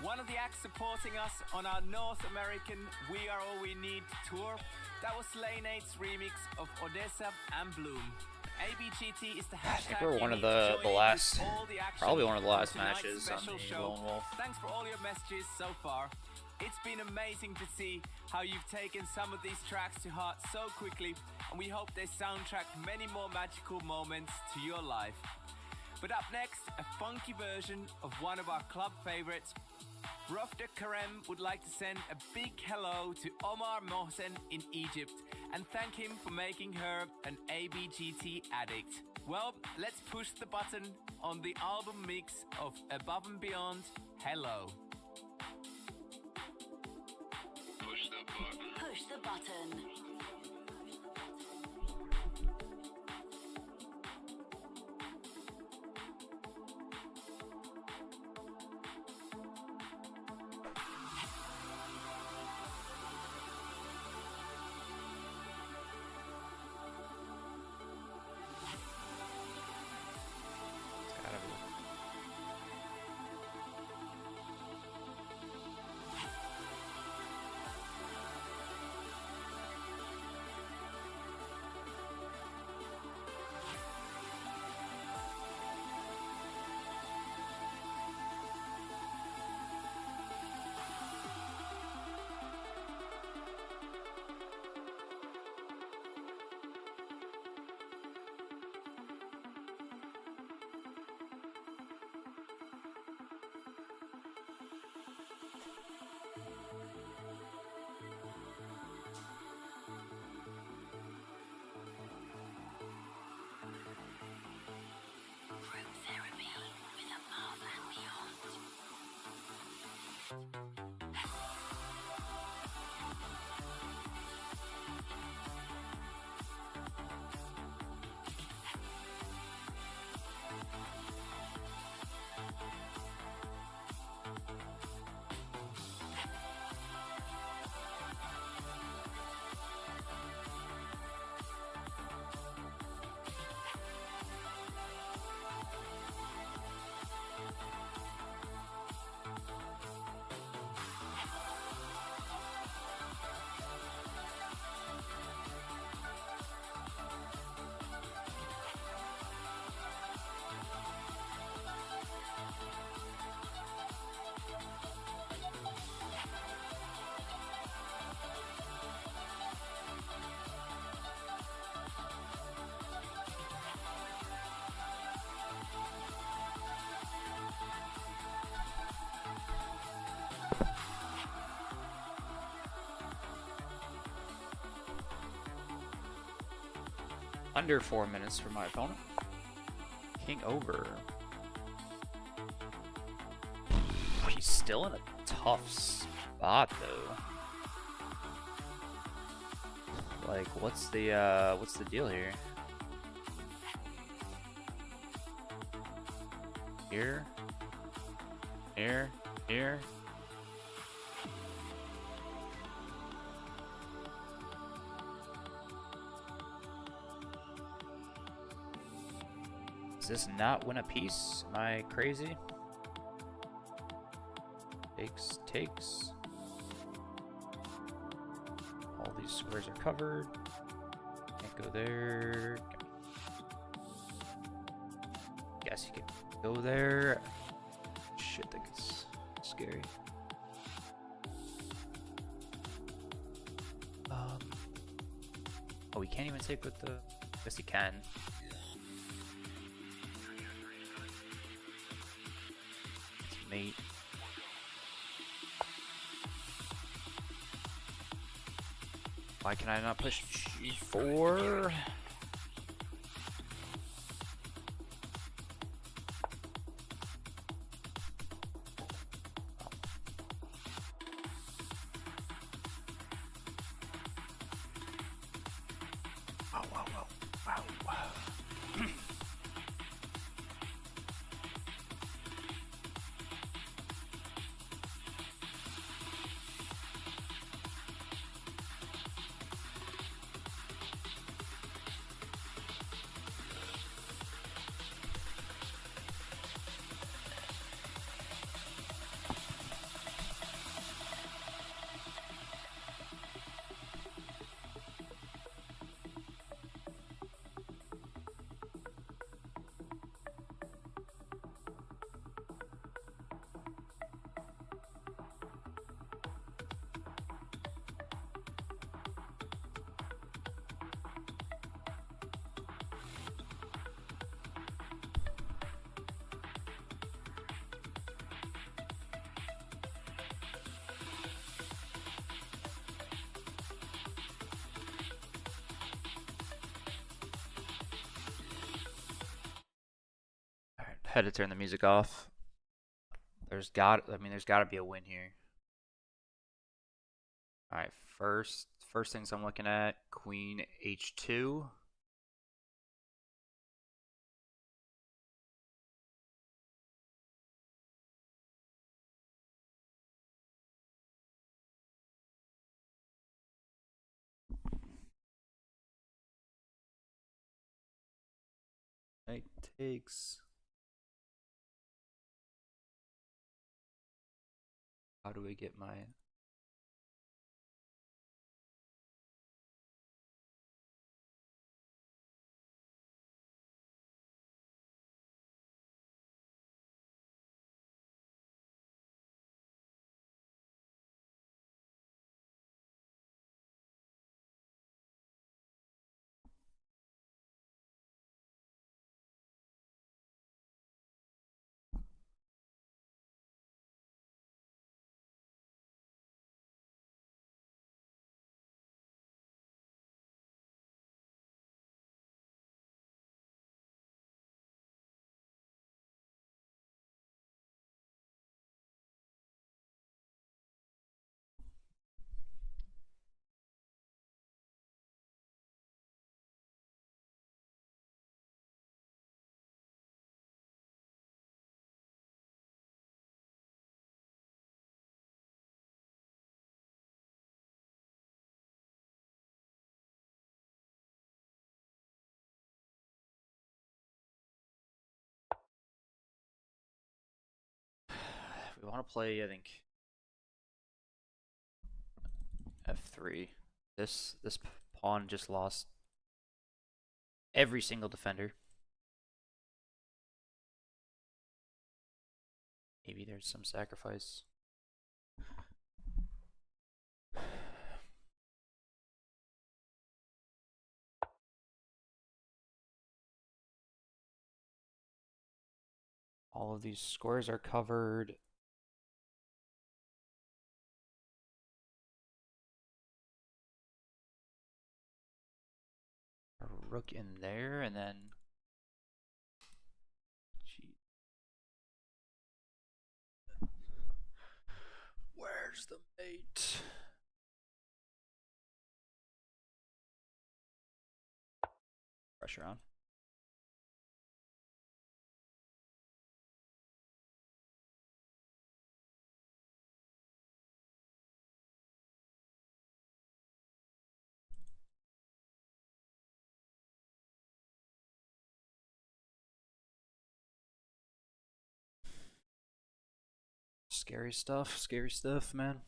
S3: One of the acts supporting us on our North American We Are All We Need tour, that was Lane 8's remix of Odessa and Bloom. ABGT is the hashtag.
S1: We're one
S3: you
S1: of
S3: need to
S1: the
S3: join in
S1: last,
S3: with all the action
S1: probably one of the
S3: on
S1: last
S3: tonight's
S1: matches on
S3: special
S1: the
S3: show.
S1: Lone Wolf.
S3: Thanks for all your messages so far. It's been amazing to see how you've taken some of these tracks to heart so quickly, and we hope they soundtrack many more magical moments to your life. But up next, a funky version of one of our club favorites. Rafta Karem would like to send a big hello to Omar Mohsen in Egypt and thank him for making her an ABGT addict. Well, let's push the button on the album mix of Above and Beyond, Hello.
S2: Push the button.
S1: Under 4 minutes for my opponent. King over. He's still in a tough spot though. Like, what's the deal here? Here. Does this not win a piece? Am I crazy? Takes. All these squares are covered. Can't go there. Guess you can go there. Shit, that gets scary. Oh, we can't even take with the... Guess he can. Mate. Why can I not push G4? Wow. Had to turn the music off. There's got to be a win here. All right, first things I'm looking at, Queen H2. Knight takes. How do we get my... want to play, I think, f3. This pawn just lost every single defender. Maybe there's some sacrifice. All of these squares are covered. A rook in there, and then where's the mate? Pressure on. Scary stuff, man.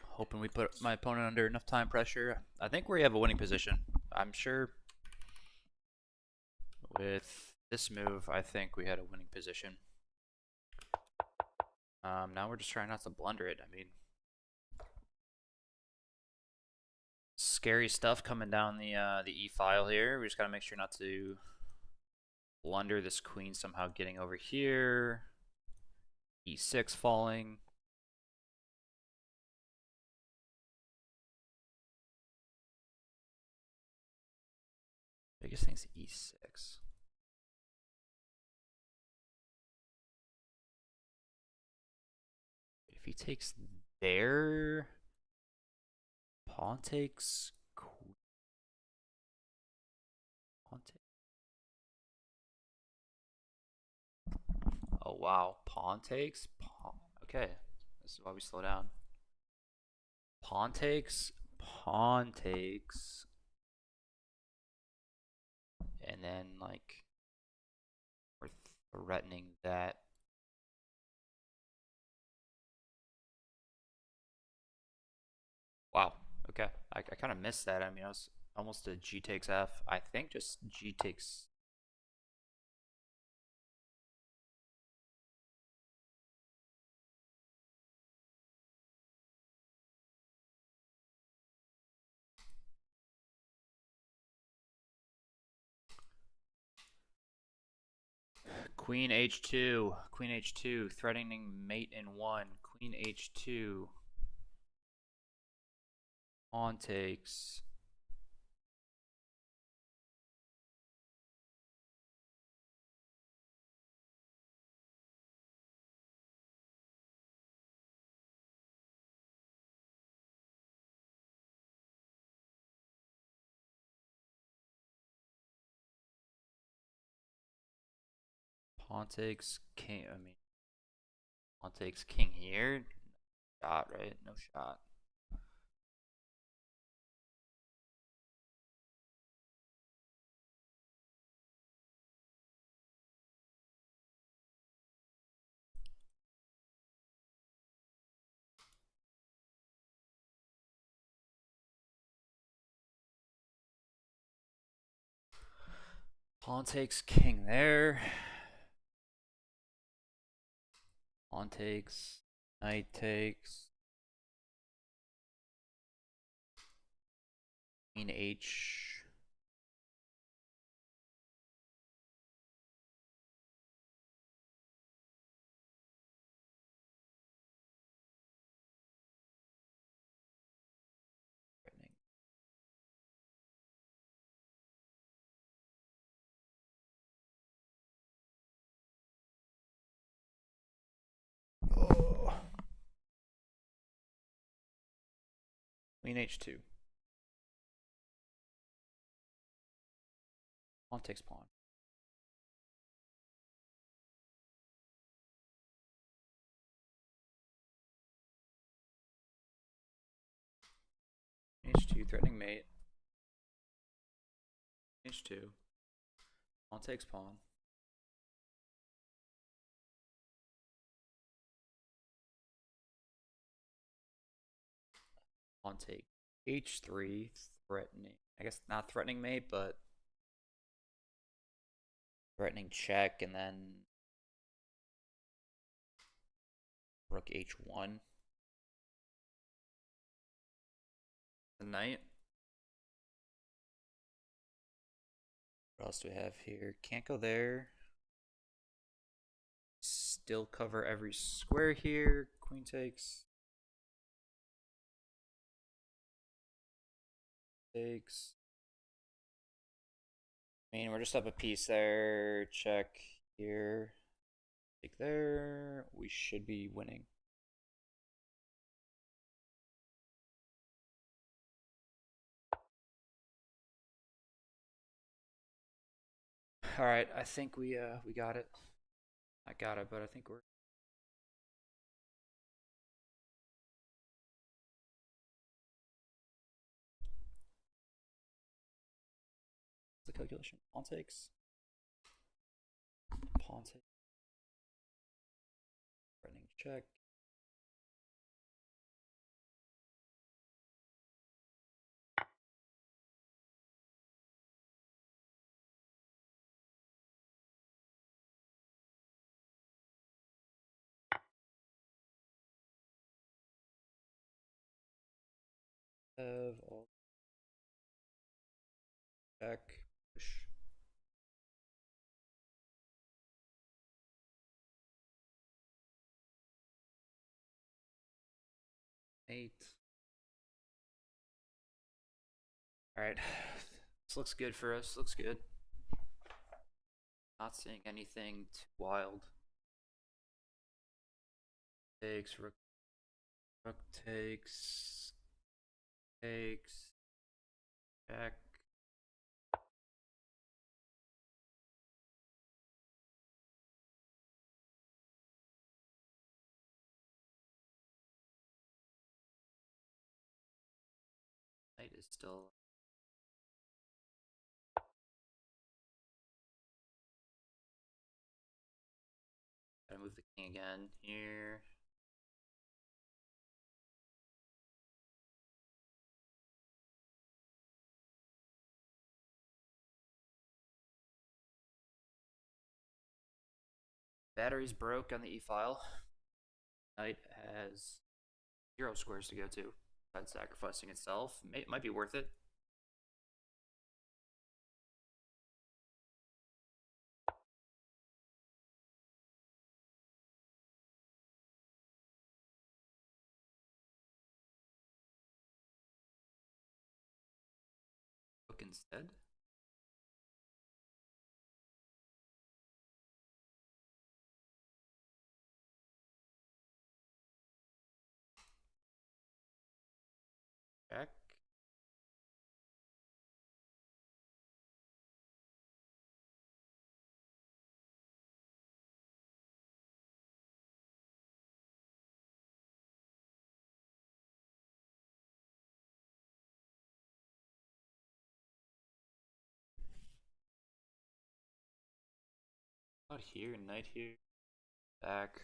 S1: Hoping we put my opponent under enough time pressure. I think we have a winning position. I'm sure with this move, I think we had a winning position. Now we're just trying not to blunder it. I mean, scary stuff coming down the E file here. We just gotta make sure not to blunder this queen somehow getting over here. E6 falling. Biggest thing's E6. If he takes there, pawn takes, queen. Pawn takes. Oh wow, pawn takes, pawn. Okay, this is why we slow down. Pawn takes, and then like we're threatening that. Wow. Okay, I kind of missed that. I mean, I was almost a G takes F. I think just G takes. Queen H2, Queen H2, threatening mate in 1. Queen H2. Pawn takes. Pawn takes king. I mean, pawn takes king here. Shot, right? No shot. Pawn takes king there. Pawn takes. Knight takes. Queen H. Oh. Queen H2. Pawn takes pawn. H2 threatening mate. h2. Pawn takes pawn. Pawn take h3, threatening. I guess not threatening mate, but threatening check, and then rook h1. The knight. What else do we have here? Can't go there. Still cover every square here. Queen takes. Takes. I mean, we're just up a piece there. Check here. Take there. We should be winning. All right, I think we got it. I got it, but I think we're the calculation. Pawn takes. Pawn takes. Threatening check. Have all check. Push. Eight. All right, this looks good for us. Looks good. Not seeing anything too wild. Takes rook. Rook takes. Takes. Check. Knight is still. Gotta move the king again here. Battery's broke on the e file. Knight has 0 squares to go to. Besides sacrificing itself. Might be worth it. Book instead. Check. Out here, knight here. Back.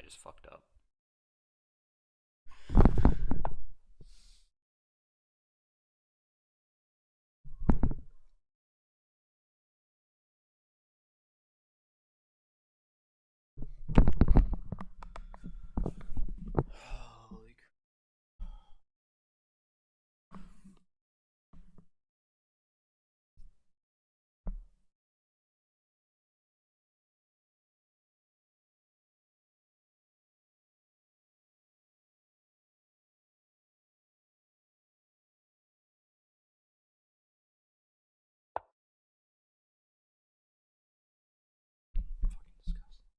S1: just fucked up. Holy crap. Fucking disgusting.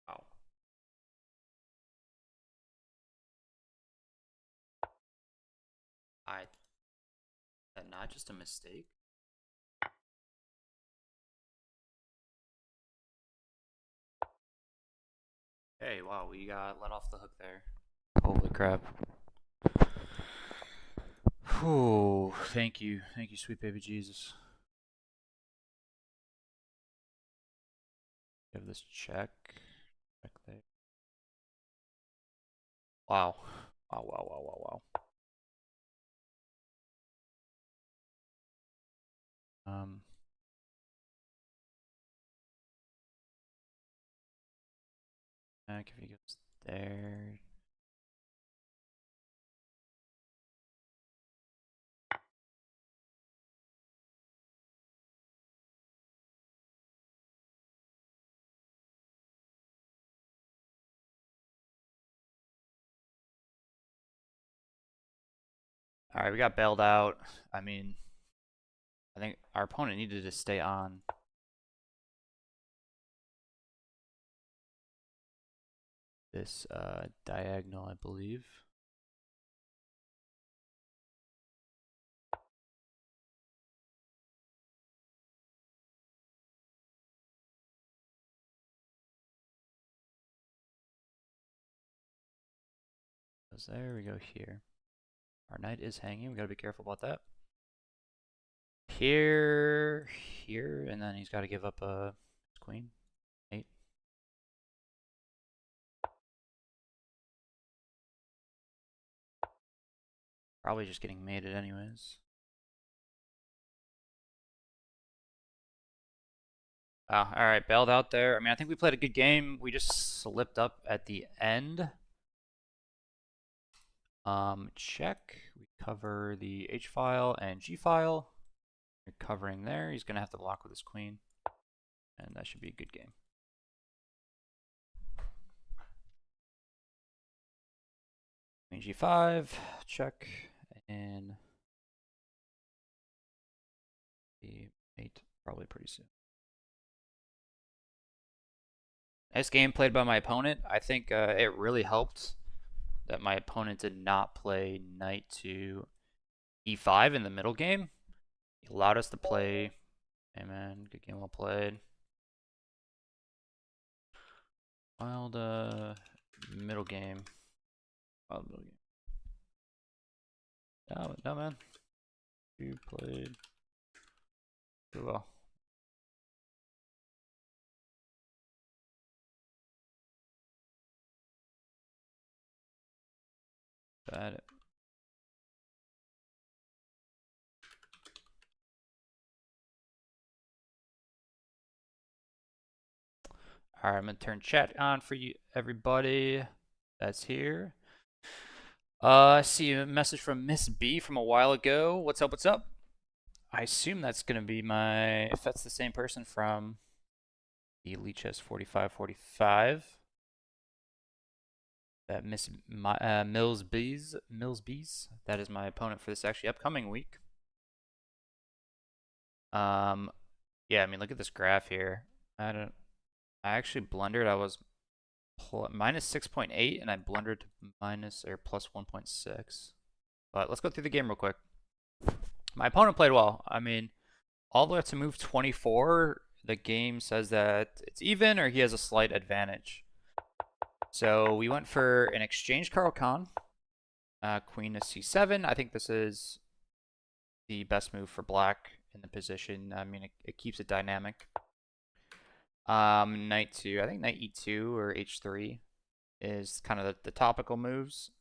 S1: Wow. That not just a mistake? Hey, wow, we got let off the hook there. Holy crap. Whew, thank you, sweet baby Jesus. Give this check. Check there. Wow. Wow, wow, wow, wow, wow. If he goes there. Alright, we got bailed out. I mean, I think our opponent needed to stay on. This diagonal, I believe. Goes there, we go here. Our knight is hanging, we gotta be careful about that. Here, and then he's gotta give up his queen. 8. Probably just getting mated anyways. Wow, alright, bailed out there. I mean, I think we played a good game. We just slipped up at the end. Check. We cover the H file and G file. Recovering there. He's going to have to block with his queen. And that should be a good game. Queen g5, check, and the mate probably pretty soon. Nice game played by my opponent. I think it really helped that my opponent did not play knight to e5 in the middle game. He allowed us to play. Hey man, good game well played. Wild middle game. Wild middle game. No man. You played pretty well. Bad. Alright, I'm gonna turn chat on for you, everybody that's here. I see a message from Miss B from a while ago. What's up? What's up? I assume that's gonna be my. If that's the same person from the Lichess4545. That Miss Mills Bees. That is my opponent for this actually upcoming week. Yeah, I mean, look at this graph here. I actually blundered. I was minus 6.8 and I blundered to minus or plus 1.6. But let's go through the game real quick. My opponent played well. I mean, all the way up to move 24, the game says that it's even or he has a slight advantage. So we went for an exchange Carl Khan. Queen to c7. I think this is the best move for black in the position. I mean, it keeps it dynamic. Knight to, I think knight e2 or h3 is kind of the topical moves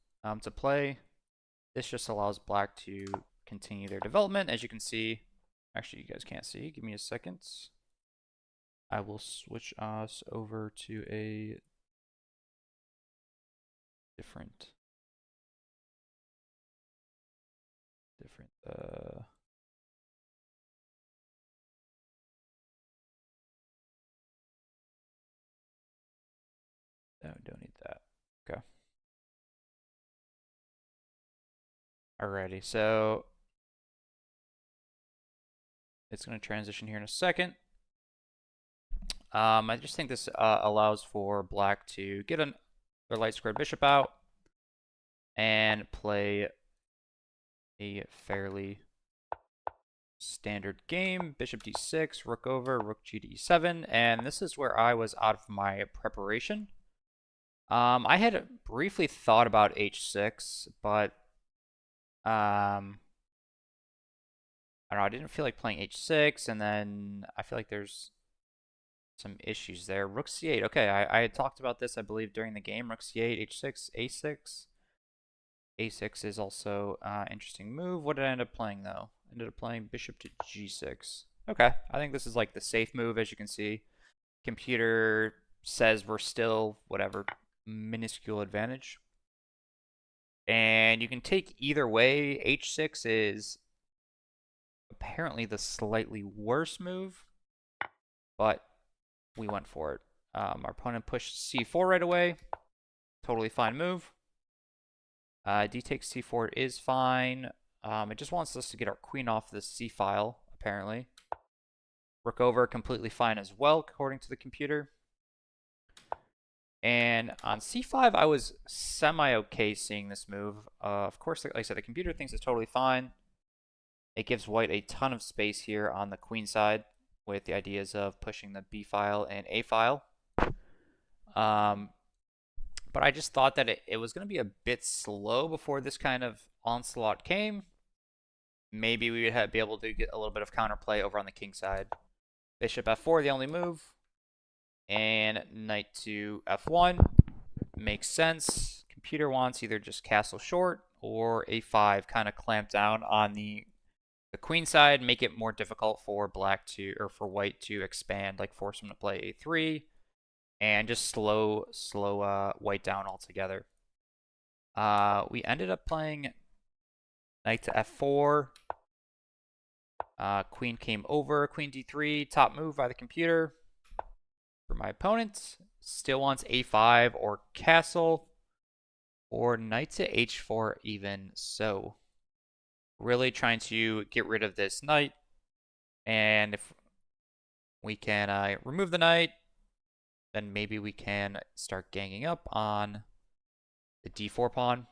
S1: to play. This just allows black to continue their development. As you can see, actually you guys can't see, give me a second. I will switch us over to a different no, don't need that. Okay. Alrighty, so it's going to transition here in a second. I just think this allows for black to get their light squared bishop out and play a fairly standard game. Bishop d6, rook over, rook g to e7, and this is where I was out of my preparation. I had briefly thought about h6, but I don't know, I didn't feel like playing h6, and then I feel like there's some issues there. Rook c8. Okay, I had talked about this, I believe, during the game. Rook c8, h6, a6. a6 is also an interesting move. What did I end up playing, though? I ended up playing bishop to g6. Okay, I think this is like the safe move, as you can see. Computer says we're still, whatever, minuscule advantage. And you can take either way. h6 is apparently the slightly worse move, but we went for it. Our opponent pushed c4 right away. Totally fine move. D takes c4 is fine. It just wants us to get our queen off the c file, apparently. Rook over, completely fine as well, according to the computer. And on c5, I was semi-okay seeing this move. Of course, like I said, the computer thinks it's totally fine. It gives white a ton of space here on the queen side with the ideas of pushing the b file and a file. But I just thought that it was going to be a bit slow before this kind of onslaught came. Maybe we would be able to get a little bit of counterplay over on the king side. Bishop f4, the only move. And knight to f1. Makes sense. Computer wants either just castle short or a5, kind of clamp down on the queen side, make it more difficult for black to, or for white to expand, like force him to play a3, and just slow white down altogether. We ended up playing knight to f4. Queen came over, queen d3, top move by the computer. For my opponent, still wants a5 or castle, or knight to h4 even so. Really trying to get rid of this knight, and if we can remove the knight, then maybe we can start ganging up on the d4 pawn.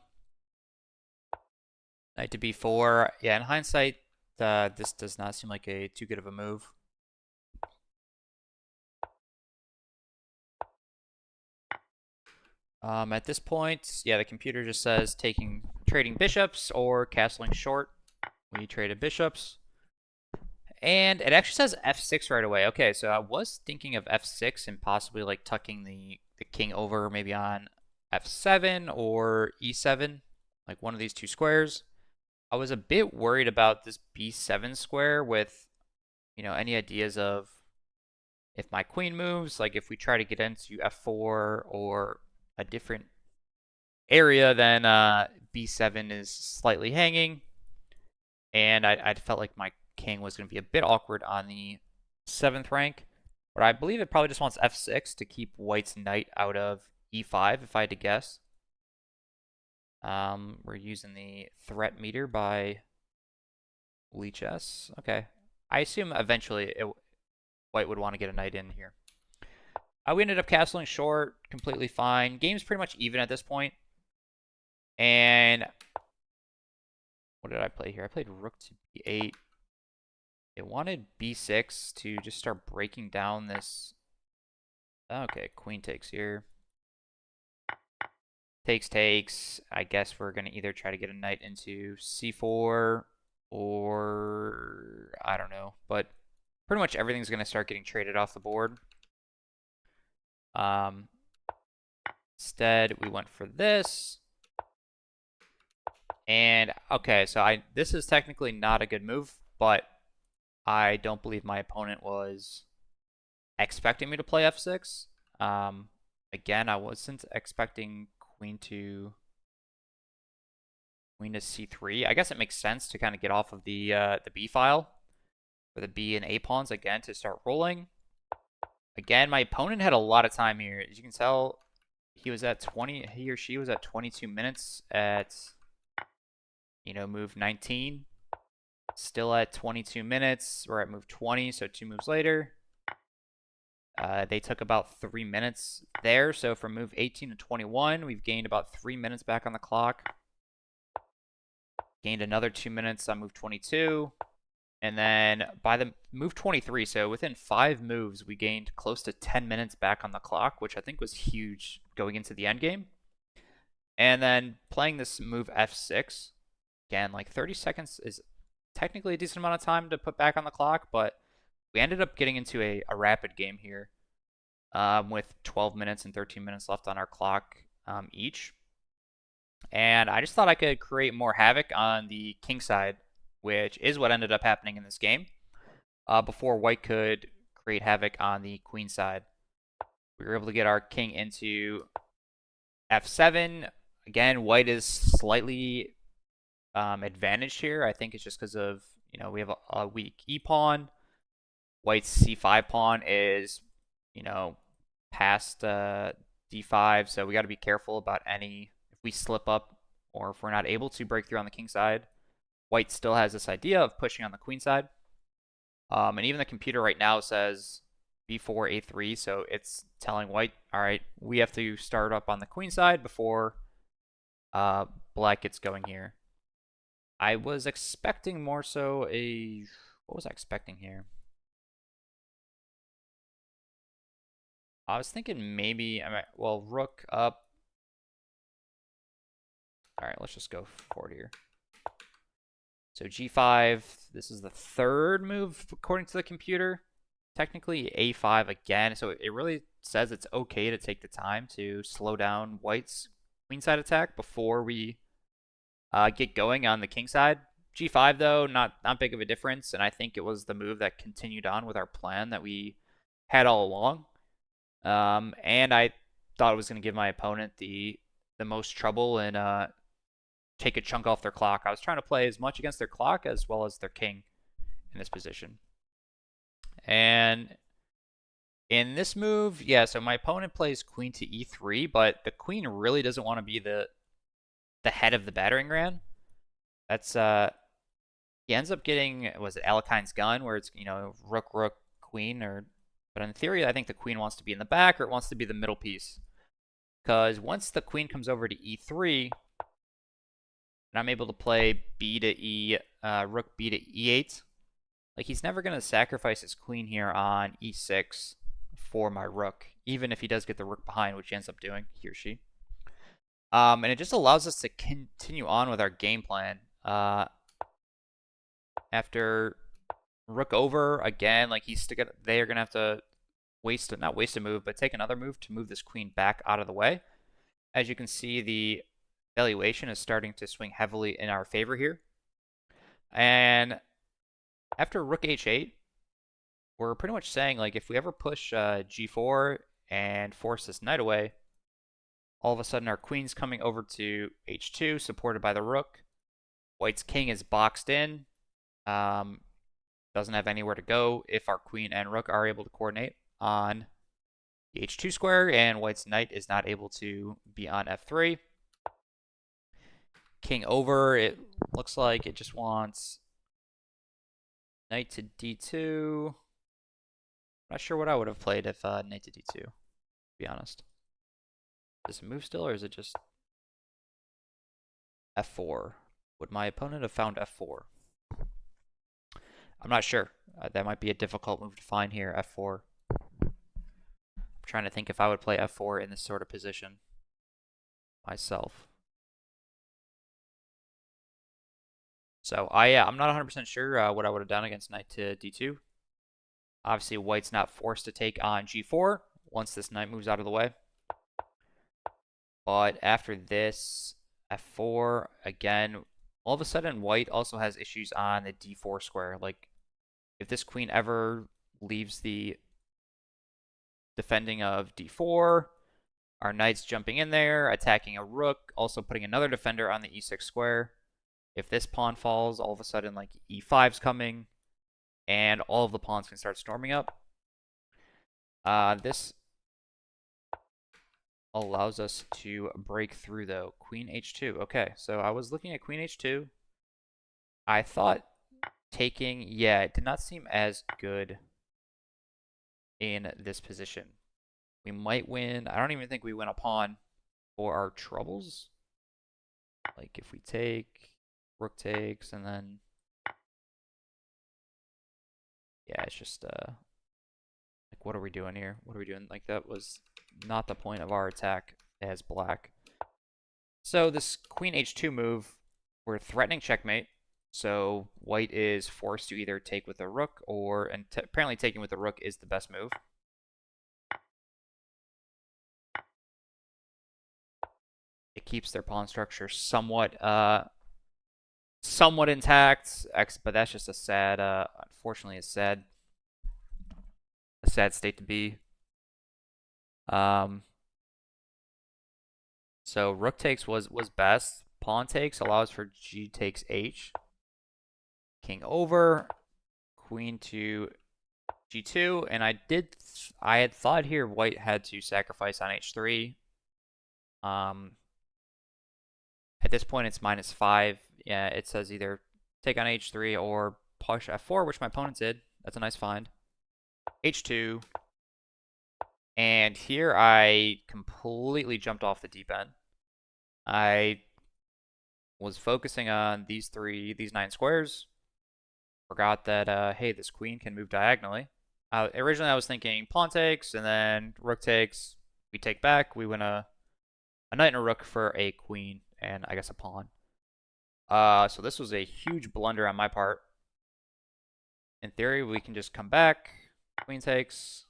S1: Knight to b4. Yeah, in hindsight, this does not seem like too good of a move. At this point, yeah, the computer just says trading bishops or castling short. We traded bishops. And it actually says f6 right away. Okay, so I was thinking of f6 and possibly like tucking the king over maybe on f7 or e7, like one of these two squares. I was a bit worried about this b7 square with, any ideas of if my queen moves, like if we try to get into f4 or a different area, then b7 is slightly hanging. And I felt like my king was going to be a bit awkward on the 7th rank. But I believe it probably just wants f6 to keep white's knight out of e5, if I had to guess. We're using the threat meter by Lichess. Okay. I assume eventually white would want to get a knight in here. We ended up castling short, completely fine. Game's pretty much even at this point. And what did I play here? I played rook to b8. It wanted b6 to just start breaking down this. Okay, queen takes here. Takes. I guess we're going to either try to get a knight into c4 or I don't know. But pretty much everything's going to start getting traded off the board. Instead, we went for this. And okay, so this is technically not a good move, but I don't believe my opponent was expecting me to play f6. Again, I wasn't expecting queen to c3. I guess it makes sense to kind of get off of the b file for the b and a pawns again to start rolling. Again, my opponent had a lot of time here. As you can tell, he or she was at 22 minutes at move 19. Still at 22 minutes. We're at move 20, so 2 moves later. They took about 3 minutes there. So from move 18 to 21, we've gained about 3 minutes back on the clock. Gained another 2 minutes on move 22. And then by the move 23, so within 5 moves, we gained close to 10 minutes back on the clock, which I think was huge going into the endgame. And then playing this move f6, again, like 30 seconds is technically a decent amount of time to put back on the clock, but we ended up getting into a rapid game here with 12 minutes and 13 minutes left on our clock each. And I just thought I could create more havoc on the king side, which is what ended up happening in this game, before white could create havoc on the queen side. We were able to get our king into f7. Again, white is slightly advantaged here. I think it's just because of, we have a weak e-pawn. White's c5 pawn is, past d5, so we got to be careful about if we slip up or if we're not able to break through on the king side. White still has this idea of pushing on the queen side. And even the computer right now says b4, a3, so it's telling white, all right, we have to start up on the queen side before black gets going here. I was expecting more so what was I expecting here? I was thinking maybe, rook up. All right, let's just go forward here. So g5, this is the 3rd move according to the computer. Technically a5 again, so it really says it's okay to take the time to slow down white's queenside attack before we get going on the king side. g5 though, not big of a difference, and I think it was the move that continued on with our plan that we had all along. And I thought it was going to give my opponent the most trouble and take a chunk off their clock. I was trying to play as much against their clock as well as their king. in this position. And in this move, yeah, so my opponent plays queen to e3, but the queen really doesn't want to be the head of the battering ram. That's he ends up getting, was it Alekine's gun, where it's, you know, rook, rook, queen, or, but in theory, I think the queen wants to be in the back, or it wants to be the middle piece. Because once the queen comes over to e3, and I'm able to play b to e, rook b to e8, like, he's never going to sacrifice his queen here on e6 for my rook, even if he does get the rook behind, which he ends up doing, he or she. And it just allows us to continue on with our game plan. After rook over, again, like, they are going to have to not waste a move, but take another move to move this queen back out of the way. As you can see, the valuation is starting to swing heavily in our favor here. And after rook h8, we're pretty much saying, like, if we ever push g4 and force this knight away, all of a sudden our queen's coming over to h2, supported by the rook. White's king is boxed in. Doesn't have anywhere to go if our queen and rook are able to coordinate on the h2 square, and White's knight is not able to be on f3. King over, it looks like it just wants knight to d2. Not sure what I would have played if knight to d2, to be honest. Is it move still, or is it just f4? Would my opponent have found f4? I'm not sure. That might be a difficult move to find here, f4. I'm trying to think if I would play f4 in this sort of position myself. So I'm not 100% sure what I would have done against knight to d2. Obviously, White's not forced to take on g4 once this knight moves out of the way. But after this, f4, again, all of a sudden, White also has issues on the d4 square. Like, if this queen ever leaves the defending of d4, our knight's jumping in there, attacking a rook, also putting another defender on the e6 square. If this pawn falls, all of a sudden, like, e5's coming, and all of the pawns can start storming up. This allows us to break through, though. Queen h2. Okay, so I was looking at queen h2. I thought taking, yeah, it did not seem as good in this position. We might win. I don't even think we win a pawn for our troubles. Like, if we take, rook takes, and then, yeah, it's just, like, what are we doing here? What are we doing? Like, that was not the point of our attack as black. So this queen h2 move, we're threatening checkmate. So White is forced to either take with a rook, or, and apparently taking with a rook is the best move. It keeps their pawn structure somewhat intact, but that's just a sad, unfortunately, a sad state to be. So rook takes was best. Pawn takes allows for g takes h. King over, queen to g2, and I had thought here White had to sacrifice on h3. At this point it's -5. Yeah, it says either take on h3 or push f4, which my opponent did. That's a nice find. h2. And here I completely jumped off the deep end. I was focusing on these 9 squares. Forgot that, hey, this queen can move diagonally. Originally I was thinking pawn takes, and then rook takes. We take back. We win a knight and a rook for a queen, and I guess a pawn. So this was a huge blunder on my part. In theory, we can just come back. Queen takes.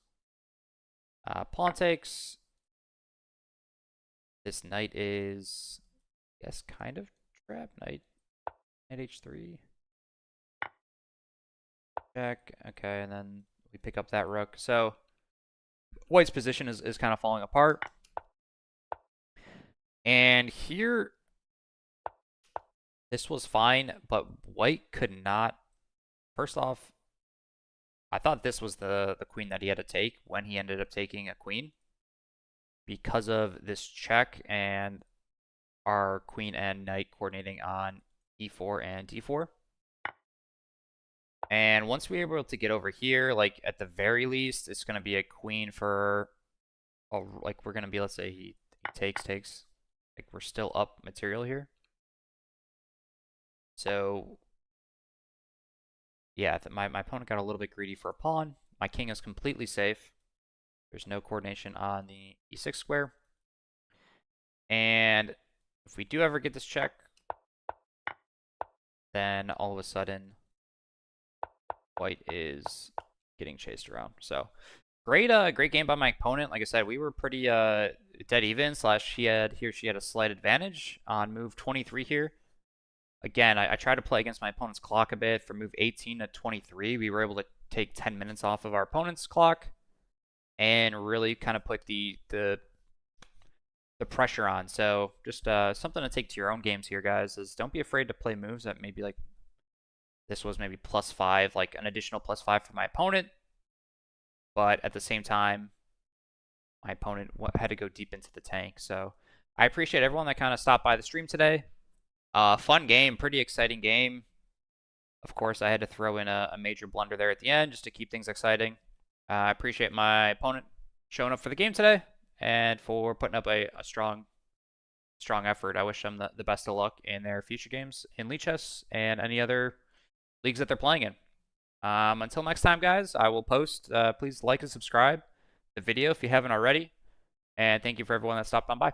S1: Pawn takes. This knight is, I guess, kind of trapped. Knight h3. Check. Okay, and then we pick up that rook. So White's position is kind of falling apart. And here, this was fine, but White could not, first off, I thought this was the queen that he had to take when he ended up taking a queen because of this check and our queen and knight coordinating on e4 and d4. And once we're able to get over here, like at the very least, it's going to be a queen for, like we're going to be, let's say he takes, like we're still up material here. So yeah, my opponent got a little bit greedy for a pawn. My king is completely safe. There's no coordination on the e6 square. And if we do ever get this check, then all of a sudden white is getting chased around. So great game by my opponent. Like I said, we were pretty dead even, slash she had a slight advantage on move 23 here. Again, I tried to play against my opponent's clock a bit. For move 18 to 23, we were able to take 10 minutes off of our opponent's clock and really kind of put the pressure on. So just something to take to your own games here, guys, is don't be afraid to play moves that maybe like this was maybe +5, like an additional +5 for my opponent. But at the same time, my opponent had to go deep into the tank. So I appreciate everyone that kind of stopped by the stream today. Fun game, pretty exciting game. Of course, I had to throw in a major blunder there at the end just to keep things exciting. I appreciate my opponent showing up for the game today and for putting up a strong effort. I wish them the best of luck in their future games in Lichess and any other leagues that they're playing in. Until next time, guys, I will post. Please like and subscribe the video if you haven't already. And thank you for everyone that stopped on by.